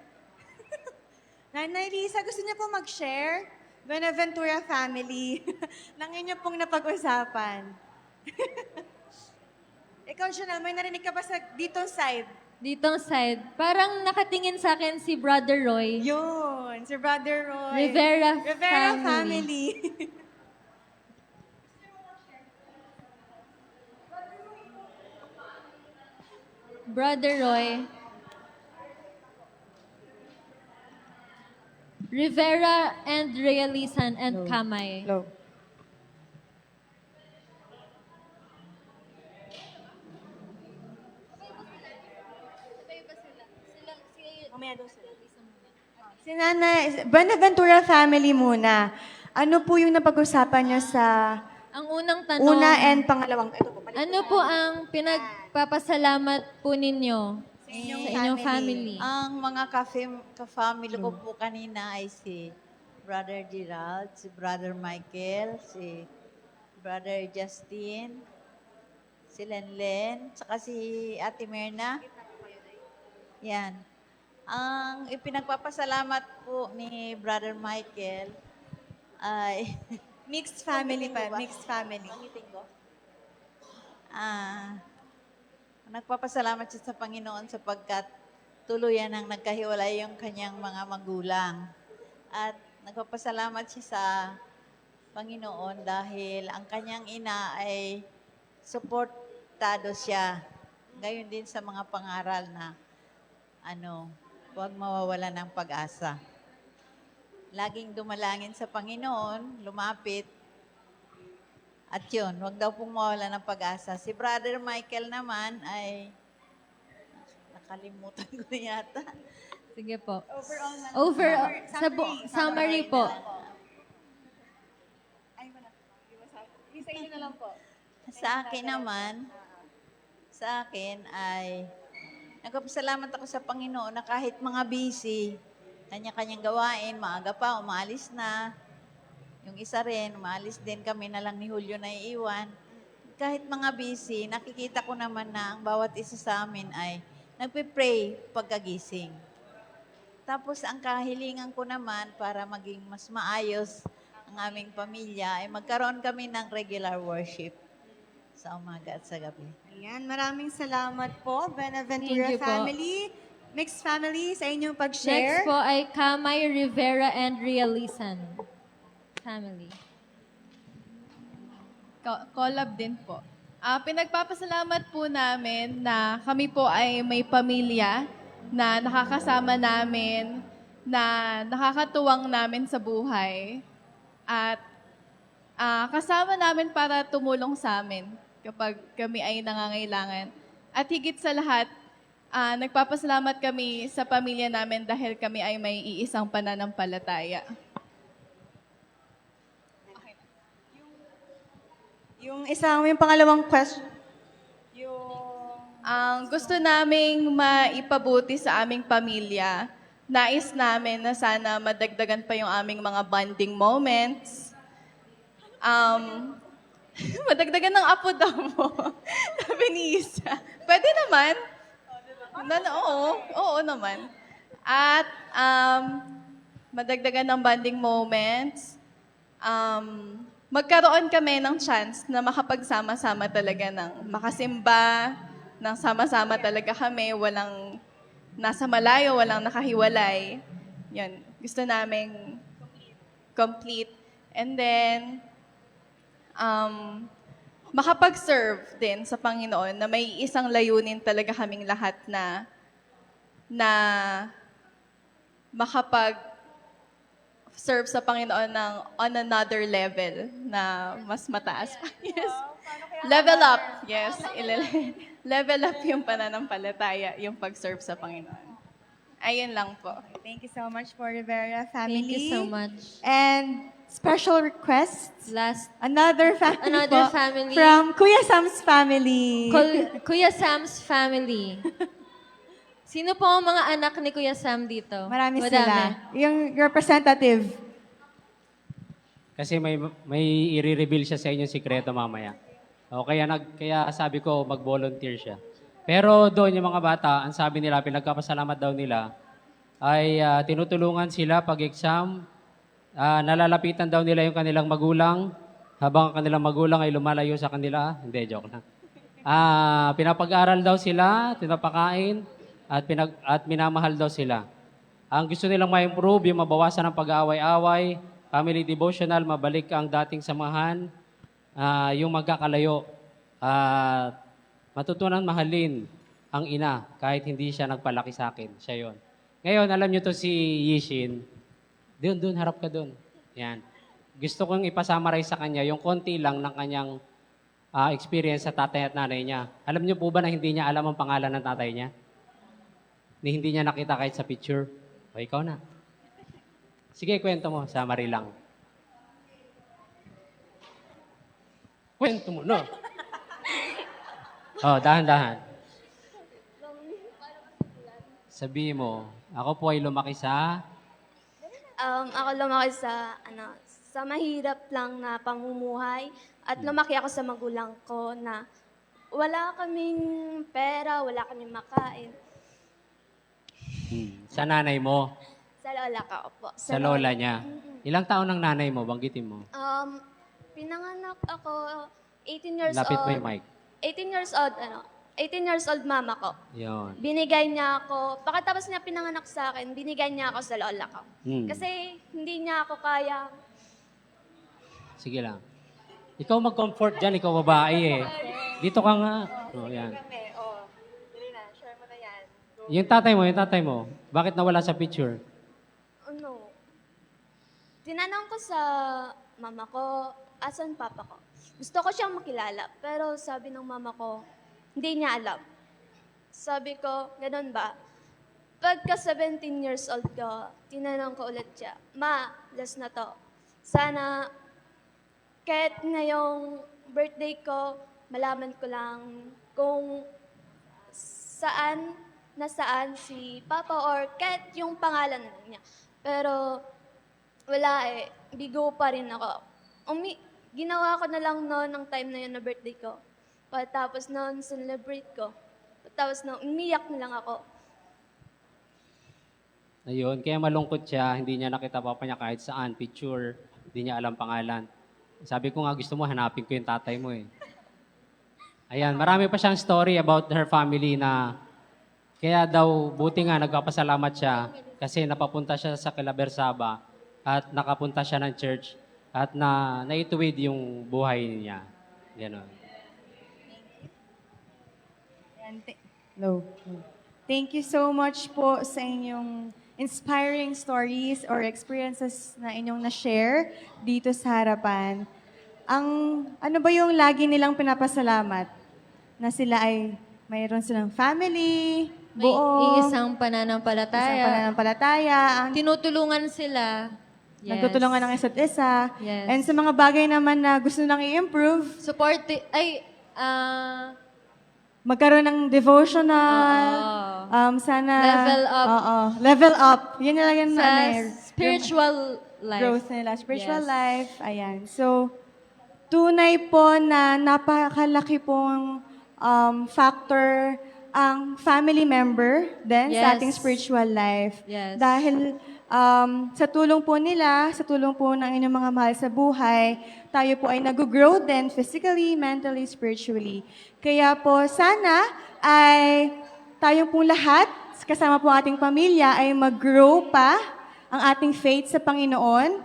Nanay Lisa, gusto niya po mag-share? Benaventura family. Nang inyo pong napag-usapan. Ikaw, Janelle, may narinig ka ba sa ditong side? Ditong side. Parang nakatingin sa akin si Brother Roy. Yun, si Brother Roy. Rivera family. Brother Roy. Rivera and Realisan and Kamay. Hello. Si Nanay, Benaventura family muna. Ano po yung napag-usapan niyo sa Ang unang tanong, una and pangalawang? Ito po, ano po ang pinagpapasalamat po ninyo sa inyong family? Ang mga ka-family ko po kanina ay si Brother Gerald, si Brother Michael, si Brother Justin, si Lenlen, saka si Ate Myrna. Yan. Ang ipinagpapasalamat po ni Brother Michael ay Mixed family pa, mixed family. Nagpapasalamat siya sa Panginoon sapagkat tuluyan ang nagkahiwalay yung kanyang mga magulang. At nagpapasalamat siya sa Panginoon dahil ang kanyang ina ay suportado siya. Gayon din sa mga pangaral na huwag mawawala ng pag-asa. Laging dumalangin sa Panginoon, lumapit, at yun, huwag daw pong mawala ng pag-asa. Si Brother Michael naman ay, nakalimutan ko na yata. Sige po. Overall, Summary po. Sa inyo na lang po. Sa akin ay, nagpapasalamat ako sa Panginoon na kahit mga busy, kanya-kanyang gawain, maaga pa, umaalis na. Yung isa rin, umaalis din kami na lang ni Julio na iiwan. Kahit mga busy, nakikita ko naman na ang bawat isa sa amin ay nagpe-pray pagkagising. Tapos ang kahilingan ko naman para maging mas maayos ang aming pamilya ay magkaroon kami ng regular worship sa umaga at sa gabi. Ayan, maraming salamat po, Benaventura Thank you po. family. Mixed family, sa inyong Next pag-share. po ay Kamay, Rivera and Realisan family. Collab din po. Pinagpapasalamat po namin na kami po ay may pamilya na nakakasama namin, na nakakatuwang namin sa buhay. At kasama namin para tumulong sa amin kapag kami ay nangangailangan. At higit sa lahat, nagpapasalamat kami sa pamilya namin dahil kami ay may iisang pananampalataya. Yung pangalawang question. Ang gusto naming maipabuti sa aming pamilya, nais namin na sana madagdagan pa yung aming mga bonding moments. Madagdagan ng apo daw mo. Sabi ni Isa. Pwede naman. Oo naman. At madagdagan ng bonding moments. Magkaroon kami ng chance na makapagsama-sama talaga ng makasimba, ng sama-sama talaga kami, walang nasa malayo, walang nakahiwalay. Yan, gusto naming complete. And then, makapag-serve din sa Panginoon na may isang layunin talaga kaming lahat na serve sa Panginoon ng on another level na mas mataas pa. Yes. Level up. Yes. Level up yung pananampalataya, yung pag-serve sa Panginoon. Ayun lang po. Thank you so much for Rivera family. Thank you so much. And special requests. Last, Another family Another po family. from Kuya Sam's family. Kuya Sam's family. Sino po ang mga anak ni Kuya Sam dito? Marami Madami. sila. Yung representative. Kasi may i-reveal siya sa inyong sikreto mamaya. O kaya sabi ko mag-volunteer siya. Pero doon yung mga bata, ang sabi nila, pinagkapasalamat daw nila, ay tinutulungan sila pag-exam, nalalapitan daw nila yung kanilang magulang, habang ang kanilang magulang ay lumalayo sa kanila. Hindi, joke lang. Pinapag-aral daw sila, pinapakain, at minamahal daw sila. Ang gusto nilang ma-improve, yung mabawasan ng pag-aaway-away, family devotional, mabalik ang dating samahan, yung magkakalayo, matutunan mahalin ang ina kahit hindi siya nagpalaki sa akin. Siya yon. Ngayon, alam niyo to si Yishin. Doon, harap ka doon. Yan. Gusto kong ipasummarize sa kanya yung konti lang ng kanyang experience sa tatay at nanay niya. Alam niyo po ba na hindi niya alam ang pangalan ng tatay niya? Ni hindi niya nakita kahit sa picture. O, ikaw na. Sige, kwento mo. Summary lang. Kwento mo, no? Oh, dahan-dahan. Sabihin mo, ako po ay lumaki sa... Ako lumaki sa mahirap lang na pamumuhay at lumaki ako sa magulang ko na wala kaming pera, wala kaming makain. Sa nanay mo, Sa lola ko po. sa lola niya. Ilang taon ang nanay mo? Banggitin mo. Pinanganak ako 18 years Lapit old. mo yung mic. 18 years old, 18 years old mama ko. Yun. Binigay niya ako, pagkatapos niya pinanganak sa akin, binigay niya ako sa lola ko. Kasi hindi niya ako kaya. Sige lang. Ikaw mag-comfort dyan, ikaw babae eh. Dito ka nga. Oh, yan. Yung tatay mo, bakit nawala sa picture? Tinanong ko sa mama ko, asan papa ko? Gusto ko siyang makilala, pero sabi ng mama ko, hindi niya alam. Sabi ko, ganun ba? Pagka 17 years old ko, tinanong ko ulit siya, Ma, last na to. Sana, kahit ngayong birthday ko, malaman ko lang kung nasaan si Papa or kahit yung pangalan niya. Pero, wala eh. Bigo pa rin ako. Ginawa ko na lang noon ng time na yun na birthday ko. Pagkatapos noon, celebrate ko. Pagkatapos noon, umiyak na lang ako. Ayun, kaya malungkot siya, hindi niya nakita papa niya kahit saan, picture, hindi niya alam pangalan. Sabi ko nga, gusto mo, hanapin ko yung tatay mo eh. Ayan, marami pa siyang story about her family na kaya daw, buti nga, nagpapasalamat siya kasi napapunta siya sa Calaversaba at nakapunta siya ng church at naituwid yung buhay niya. Ganon. Hello. Thank you so much po sa inyong inspiring stories or experiences na inyong na-share dito sa harapan. Ano ba yung lagi nilang pinapasalamat? Na sila ay mayroon silang family, buo, Iisang pananampalataya. Tinutulungan sila. Yes. Nagtutulungan ng isa't isa. Yes. And sa mga bagay naman na gusto nilang i-improve, magkaroon ng devotional, sana... Level up. Level up. Yun lang yung Spiritual life. Growth nila. Spiritual Yes. life. Ayan. So, tunay po na napakalaki pong factor ang family member din sa Yes. ating spiritual life. Yes. Dahil sa tulong po nila, sa tulong po ng inyong mga mahal sa buhay, tayo po ay nag-grow din physically, mentally, spiritually. Kaya po sana ay tayong pong lahat, kasama po ating pamilya, ay mag-grow pa ang ating faith sa Panginoon.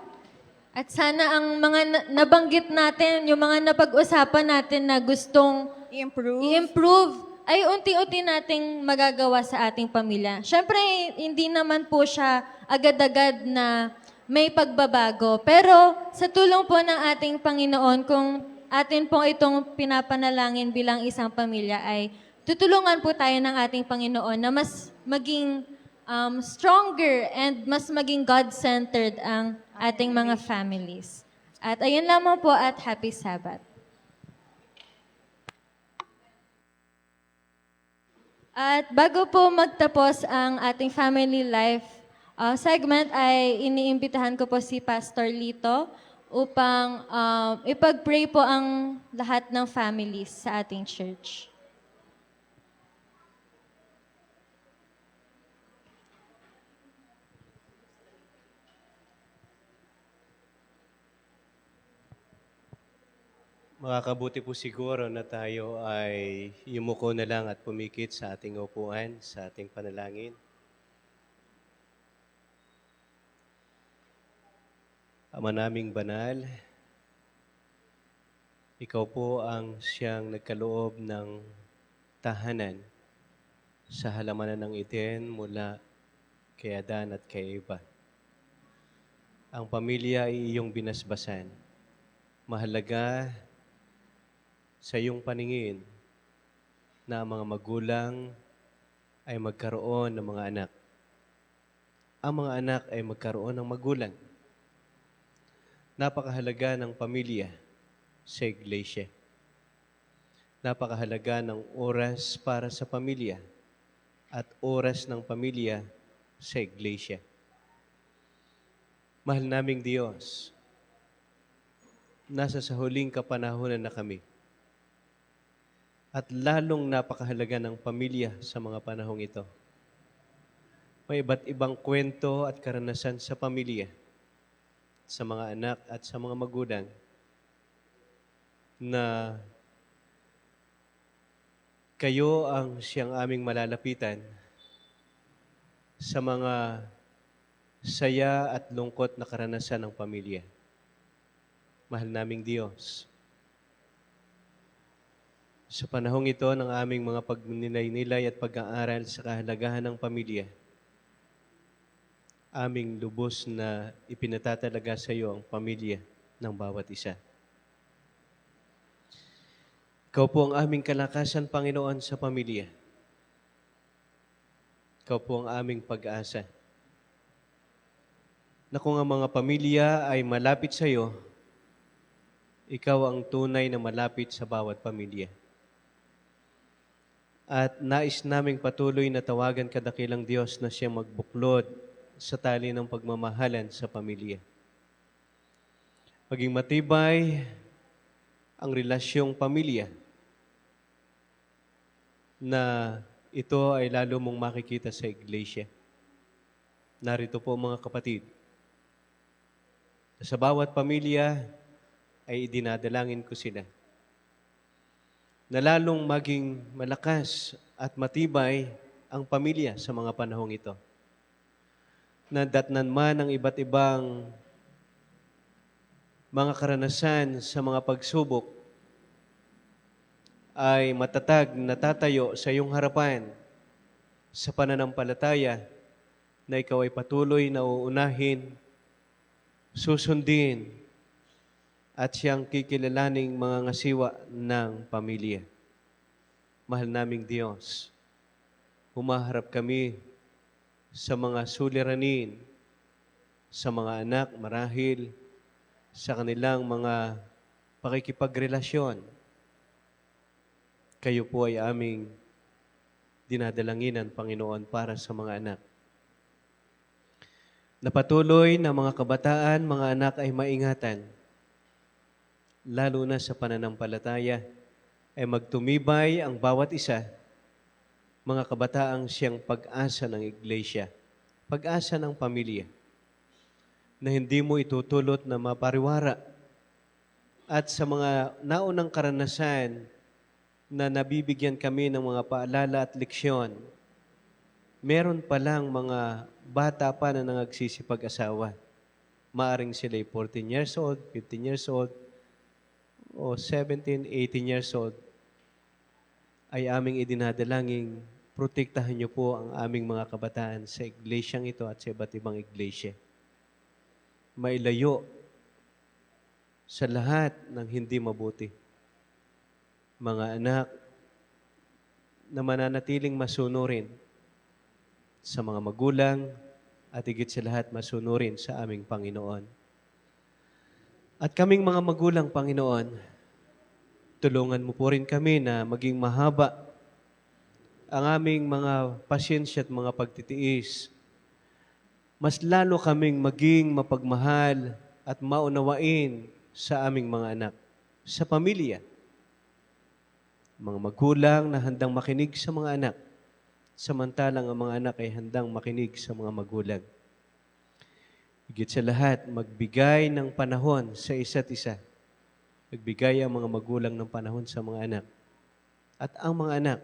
At sana ang mga nabanggit natin, yung mga napag-usapan natin na gustong i-improve, ay unti-unti nating magagawa sa ating pamilya. Siyempre, hindi naman po siya agad-agad na may pagbabago. Pero sa tulong po ng ating Panginoon, kung atin pong itong pinapanalangin bilang isang pamilya, ay tutulungan po tayo ng ating Panginoon na mas maging stronger and mas maging God-centered ang ating mga families. At ayun lamang po at happy Sabbath. At bago po magtapos ang ating family life segment, ay iniimbitahan ko po si Pastor Lito upang ipag-pray po ang lahat ng families sa ating church. Makakabuti po siguro na tayo ay yumuko na lang at pumikit sa ating upuan, sa ating panalangin. Ama naming banal, ikaw po ang siyang nagkaloob ng tahanan sa halamanan ng Eden mula kay Adan at kay Eva. Ang pamilya ay iyong binasbasan. Mahalaga sa iyong paningin na ang mga magulang ay magkaroon ng mga anak. Ang mga anak ay magkaroon ng magulang. Napakahalaga ng pamilya sa iglesia. Napakahalaga ng oras para sa pamilya at oras ng pamilya sa iglesia. Mahal naming Diyos, nasa sa huling kapanahunan na kami. At lalong napakahalaga ng pamilya sa mga panahong ito. May iba't ibang kwento at karanasan sa pamilya, sa mga anak at sa mga magulang na kayo ang siyang aming malalapitan sa mga saya at lungkot na karanasan ng pamilya. Mahal naming Diyos, sa panahong ito ng aming mga pagninilay-nilay at pag-aaral sa kahalagahan ng pamilya, aming lubos na ipinatatalaga sa iyo ang pamilya ng bawat isa. Ikaw po ang aming kalakasan, Panginoon, sa pamilya. Ikaw po ang aming pag-asa. Na kung ang mga pamilya ay malapit sa iyo, ikaw ang tunay na malapit sa bawat pamilya. At nais naming patuloy na tawagan kadakilang Diyos na siyang magbuklod sa tali ng pagmamahalan sa pamilya. Maging matibay ang relasyong pamilya na ito ay lalo mong makikita sa iglesia. Narito po mga kapatid. Sa bawat pamilya ay idinadalangin ko sila na lalong maging malakas at matibay ang pamilya sa mga panahong ito. Nadatnan man ang iba't ibang mga karanasan sa mga pagsubok, ay matatag na tatayo sa iyong harapan sa pananampalataya na ikaw ay patuloy na uunahin, susundin, at siyang kikilalaning mga ngasiwa ng pamilya. Mahal naming Diyos, humaharap kami sa mga suliranin, sa mga anak marahil, sa kanilang mga pakikipagrelasyon. Kayo po ay aming dinadalanginan, Panginoon, para sa mga anak. Napatuloy na mga kabataan, mga anak ay maingatan, lalo na sa pananampalataya, ay magtumibay ang bawat isa, mga kabataang siyang pag-asa ng iglesia, pag-asa ng pamilya, na hindi mo itutulot na mapariwara. At sa mga naunang karanasan na nabibigyan kami ng mga paalala at leksyon, meron palang mga bata pa na nagsisipag-asawa. Maaring sila'y 14 years old, 15 years old, o 17, 18 years old, ay aming idinadalangin, protektahan niyo po ang aming mga kabataan sa iglesyang ito at sa iba't ibang iglesia. mailayo sa lahat ng hindi mabuti. Mga anak na mananatiling masunurin sa mga magulang at higit sa lahat masunurin sa aming Panginoon. At kaming mga magulang, Panginoon, tulungan mo po rin kami na maging mahaba ang aming mga pasyensya at mga pagtitiis. Mas lalo kaming maging mapagmahal at maunawain sa aming mga anak, sa pamilya. Mga magulang na handang makinig sa mga anak, samantalang ang mga anak ay handang makinig sa mga magulang. Higit sa lahat, magbigay ng panahon sa isa't isa. Magbigay ang mga magulang ng panahon sa mga anak. At ang mga anak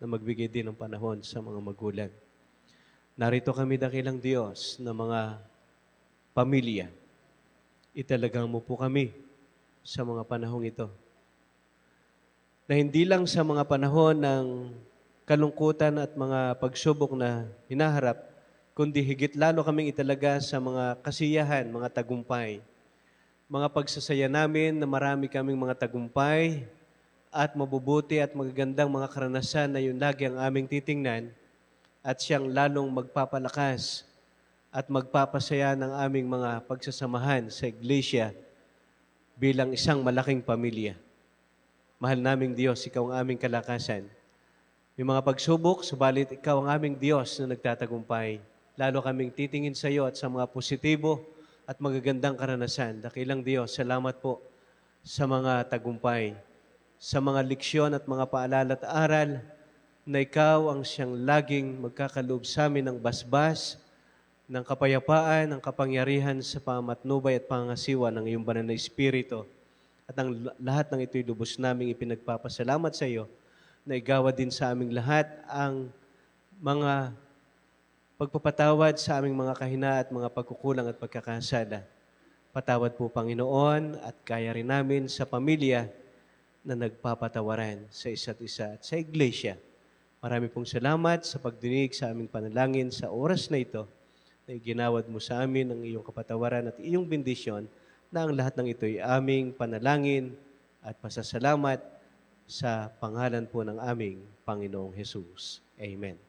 na magbigay din ng panahon sa mga magulang. Narito kami dakilang Diyos na mga pamilya. Italagang mo po kami sa mga panahong ito. Na hindi lang sa mga panahon ng kalungkutan at mga pagsubok na hinaharap, kundi higit lalo kaming italaga sa mga kasiyahan, mga tagumpay. Mga pagsasaya namin na marami kaming mga tagumpay at mabubuti at magagandang mga karanasan na yun lagi ang aming titingnan at siyang lalong magpapalakas at magpapasaya ng aming mga pagsasamahan sa iglesia bilang isang malaking pamilya. Mahal naming Diyos, ikaw ang aming kalakasan. May mga pagsubok, subalit ikaw ang aming Diyos na nagtatagumpay. Lalo kaming titingin sa iyo at sa mga positibo at magagandang karanasan. Dakilang Diyos, salamat po sa mga tagumpay, sa mga leksyon at mga paalala at aral na ikaw ang siyang laging magkakaloob sa amin ng basbas, ng kapayapaan, ng kapangyarihan sa pamatnubay at pangasiwa ng iyong banal na Espiritu. At ang lahat ng ito'y lubos naming ipinagpapasalamat sa iyo na igawa din sa aming lahat ang mga pagpapatawad sa aming mga kahina at mga pagkukulang at pagkakasala. Patawad po, Panginoon, at kaya rin namin sa pamilya na nagpapatawaran sa isa't isa at sa iglesia. Marami pong salamat sa pagdinig sa aming panalangin sa oras na ito na iginawad mo sa amin ang iyong kapatawaran at iyong bendisyon na ang lahat ng ito ay aming panalangin at pasasalamat sa pangalan po ng aming Panginoong Hesus. Amen.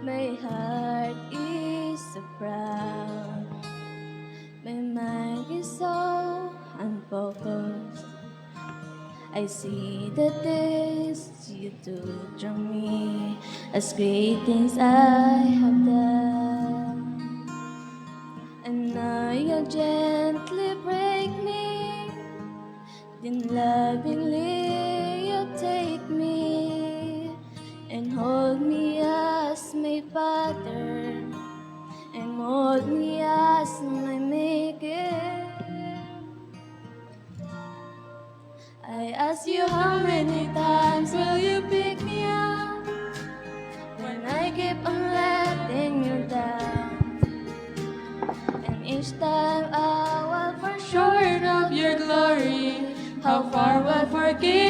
My heart is so proud. My mind is so unfocused. I see the things you do to me as great things I have done. And now you gently break me, then lovingly you take me and hold me as my Father and mold me as my Maker. I ask you how many times will you pick me up when I keep on letting you down. And each time I will fall short of your glory. How far will forgive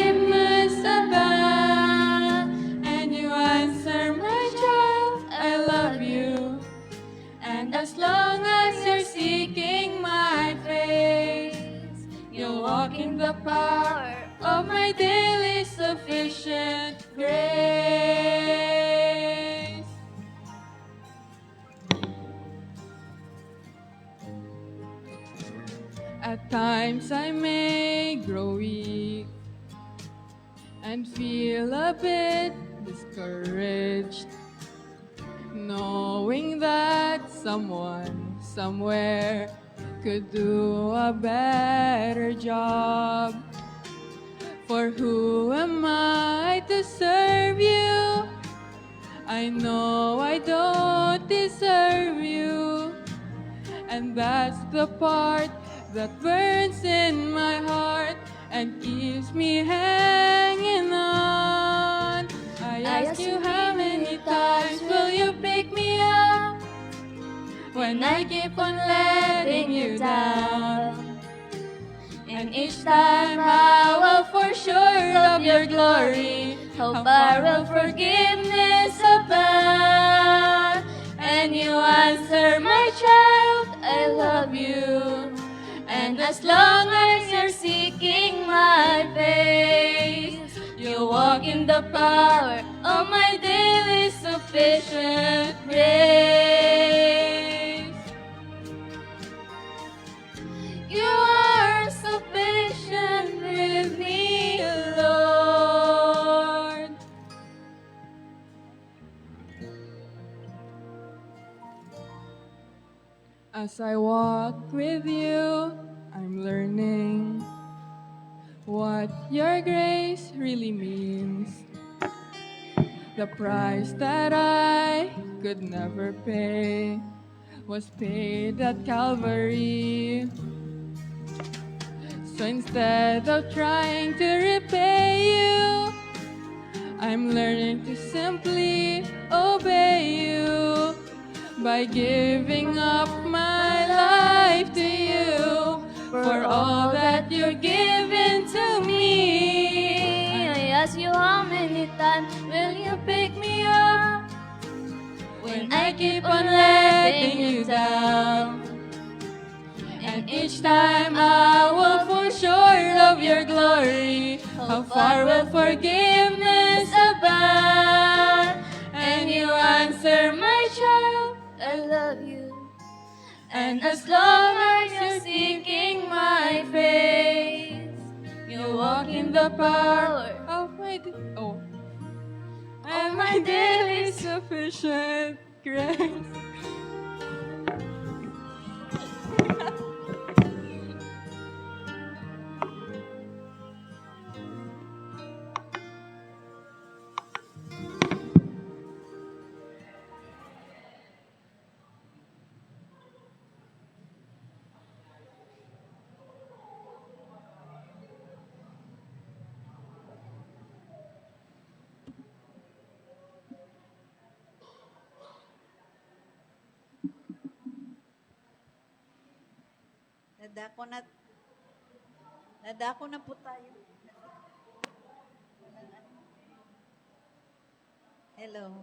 times I may grow weak and feel a bit discouraged, knowing that someone somewhere could do a better job. For who am I to serve you? I know I don't deserve you, and that's the part that burns in my heart and keeps me hanging on. I ask you how many times will you pick me up when I keep on letting you down? And each time I will for sure of your glory, how far will forgiveness abound? And you answer, my child, I love you. And as long as you're seeking my face, you walk in the power of my daily sufficient grace. You are sufficient with me, Lord. As I walk with you, I'm learning what your grace really means. The price that I could never pay was paid at Calvary. So instead of trying to repay you, I'm learning to simply obey you by giving up my life to you for all that you're giving to me. I ask you how many times will you pick me up when I keep on letting you down? And each time I will for sure of your glory, how far will forgiveness abound? And you answer, my child, I love you. And as long as you're seeking my face, you walk in the power of my daily sufficient grace. Nadako na po tayo. Hello.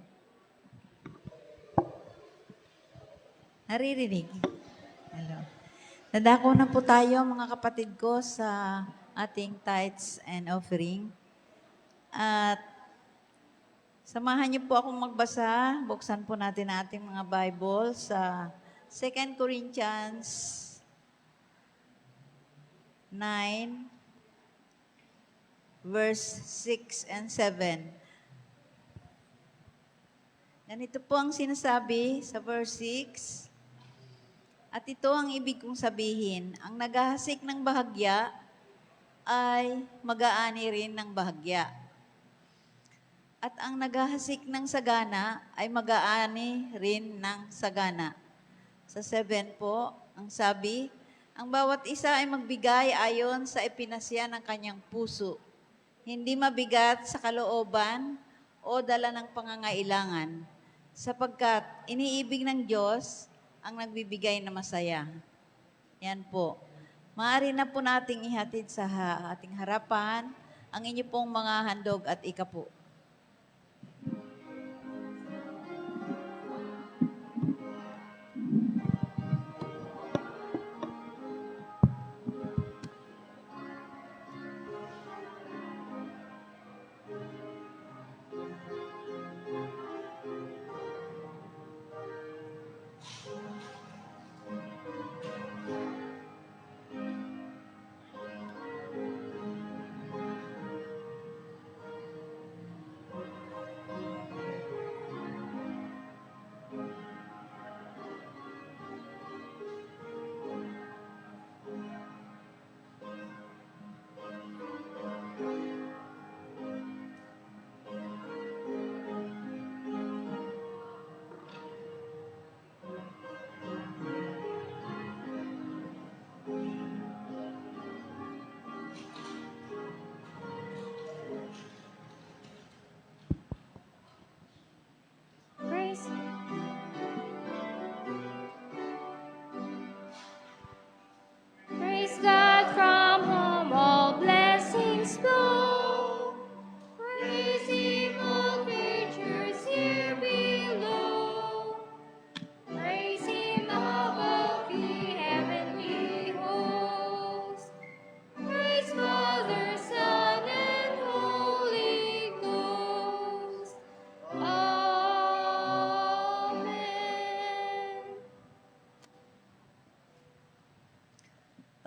Naririnig? Hello. Nadako na po tayo mga kapatid ko sa ating tithes and offering. At samahan niyo po akong magbasa. Buksan po natin ang ating mga Bible sa 2 Corinthians 9, verse 6 and 7. Ganito po ang sinasabi sa verse 6. At ito ang ibig kong sabihin, ang naghahasik ng bahagya ay mag-aani rin ng bahagya. At ang naghahasik ng sagana ay mag-aani rin ng sagana. Sa 7 po, ang sabi, ang bawat isa ay magbigay ayon sa ipinasya ng kanyang puso, hindi mabigat sa kalooban o dala ng pangangailangan, sapagkat iniibig ng Diyos ang nagbibigay na masaya. Yan po. Maaari na po nating ihatid sa ating harapan ang inyo pong mga handog at ikapo.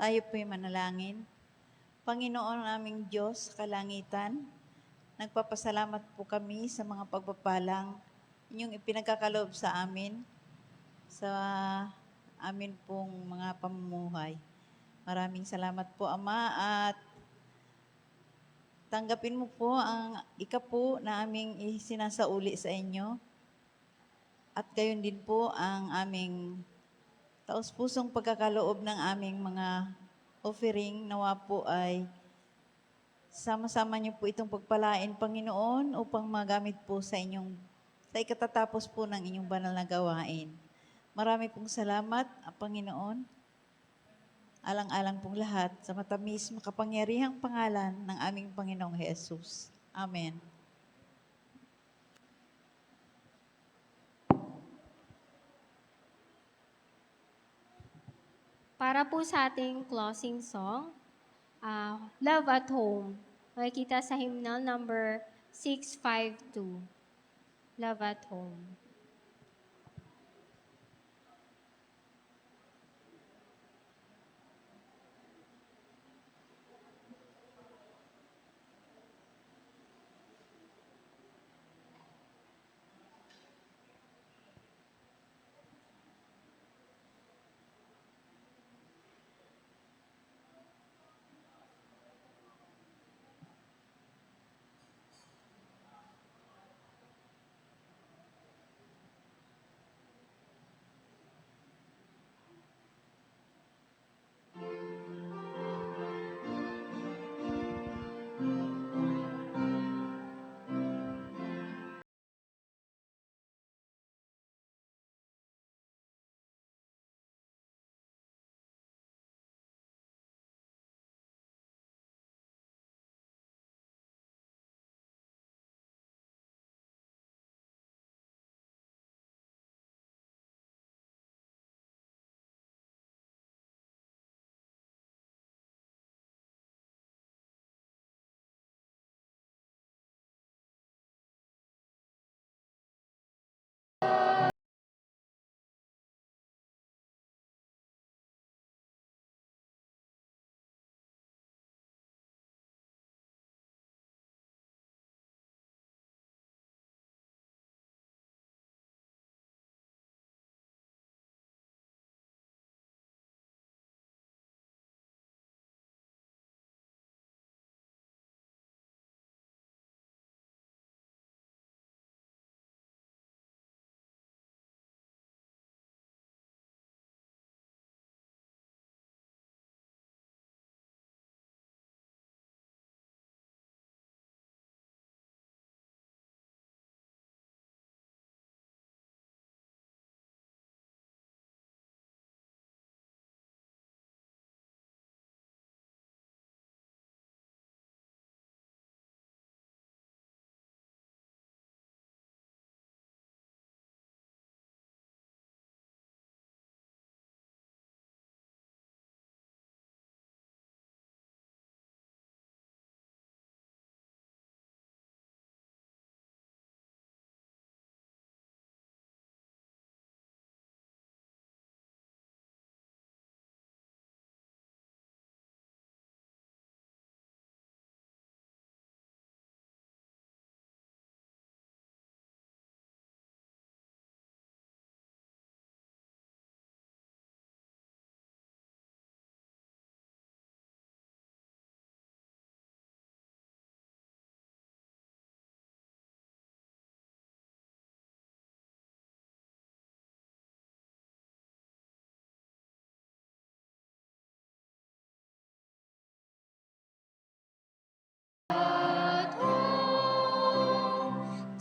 Tayo po'y manalangin. Panginoon naming Diyos sa kalangitan, nagpapasalamat po kami sa mga pagpapalang inyong ipinagkakaloob sa amin, sa amin pong mga pamumuhay. Maraming salamat po, Ama, at tanggapin mo po ang ikapo na aming isinasauli sa inyo. At gayon din po ang aming taos-pusong pagkakaloob ng aming mga offering. Nawa po ay sama-sama niyo po itong pagpalain, Panginoon, upang magamit po sa ikatatapos po ng inyong banal na gawain. Marami pong salamat, Panginoon. Alang-alang pong lahat sa matamis, makapangyarihang pangalan ng aming Panginoong Jesus. Amen. Para po sa ating closing song, Love at Home. Makikita sa hymnal number 652. Love at Home.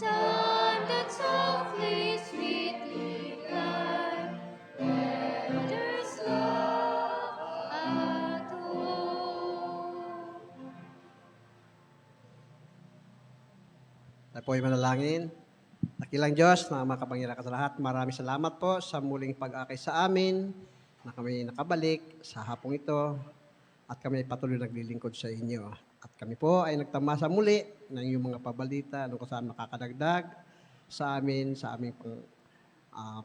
Time that softly, sweetly glide, where there's love at home. Tayo po ay manalangin. Dakilang Diyos na makapangyarihan ka sa lahat, maraming salamat po sa muling pag-akay sa amin na kami nakabalik sa hapong ito at kami patuloy naglilingkod sa inyo. At kami po ay nagtamasa muli ng iyong mga pabalita kung saan makakadagdag sa amin, sa aming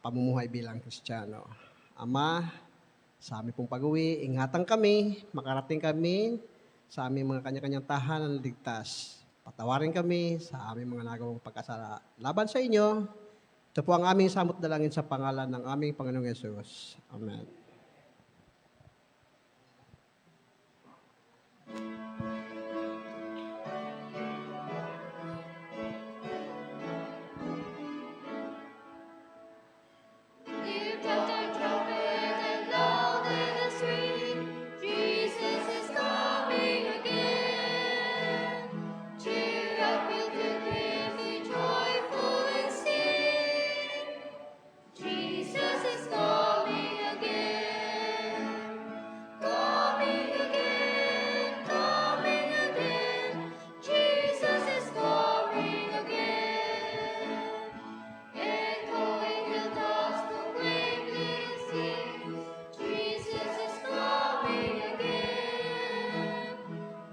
pamumuhay bilang Kristiyano. Ama, sa aming pong pag-uwi. Ingatan kami, makarating kami sa aming mga kanya-kanyang tahanan na ligtas. Patawarin kami sa aming mga nagawang pagkasala. Laban sa inyo, ito po ang aming samot dalangin sa pangalan ng aming Panginoong Yesus. Amen. Lift up the trumpet and loud in the street, Jesus is coming again. Cheer up, pilgrims, be joyful and sing. Jesus is coming again. Coming again, coming again. Jesus is coming again. Echoing hilltops, proclaim, and sing. Jesus is coming again.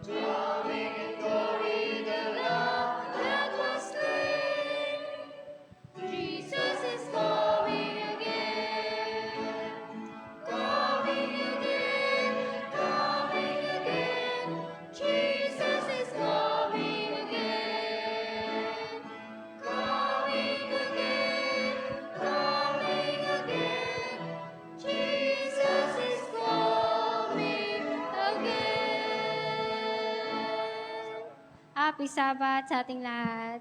Drawing in glory the Lamb that was slain. Jesus is coming again. Coming again, coming again. Jesus is coming again. Coming again, coming again. Jesus is coming again. Happy Sabbath sa ating lahat.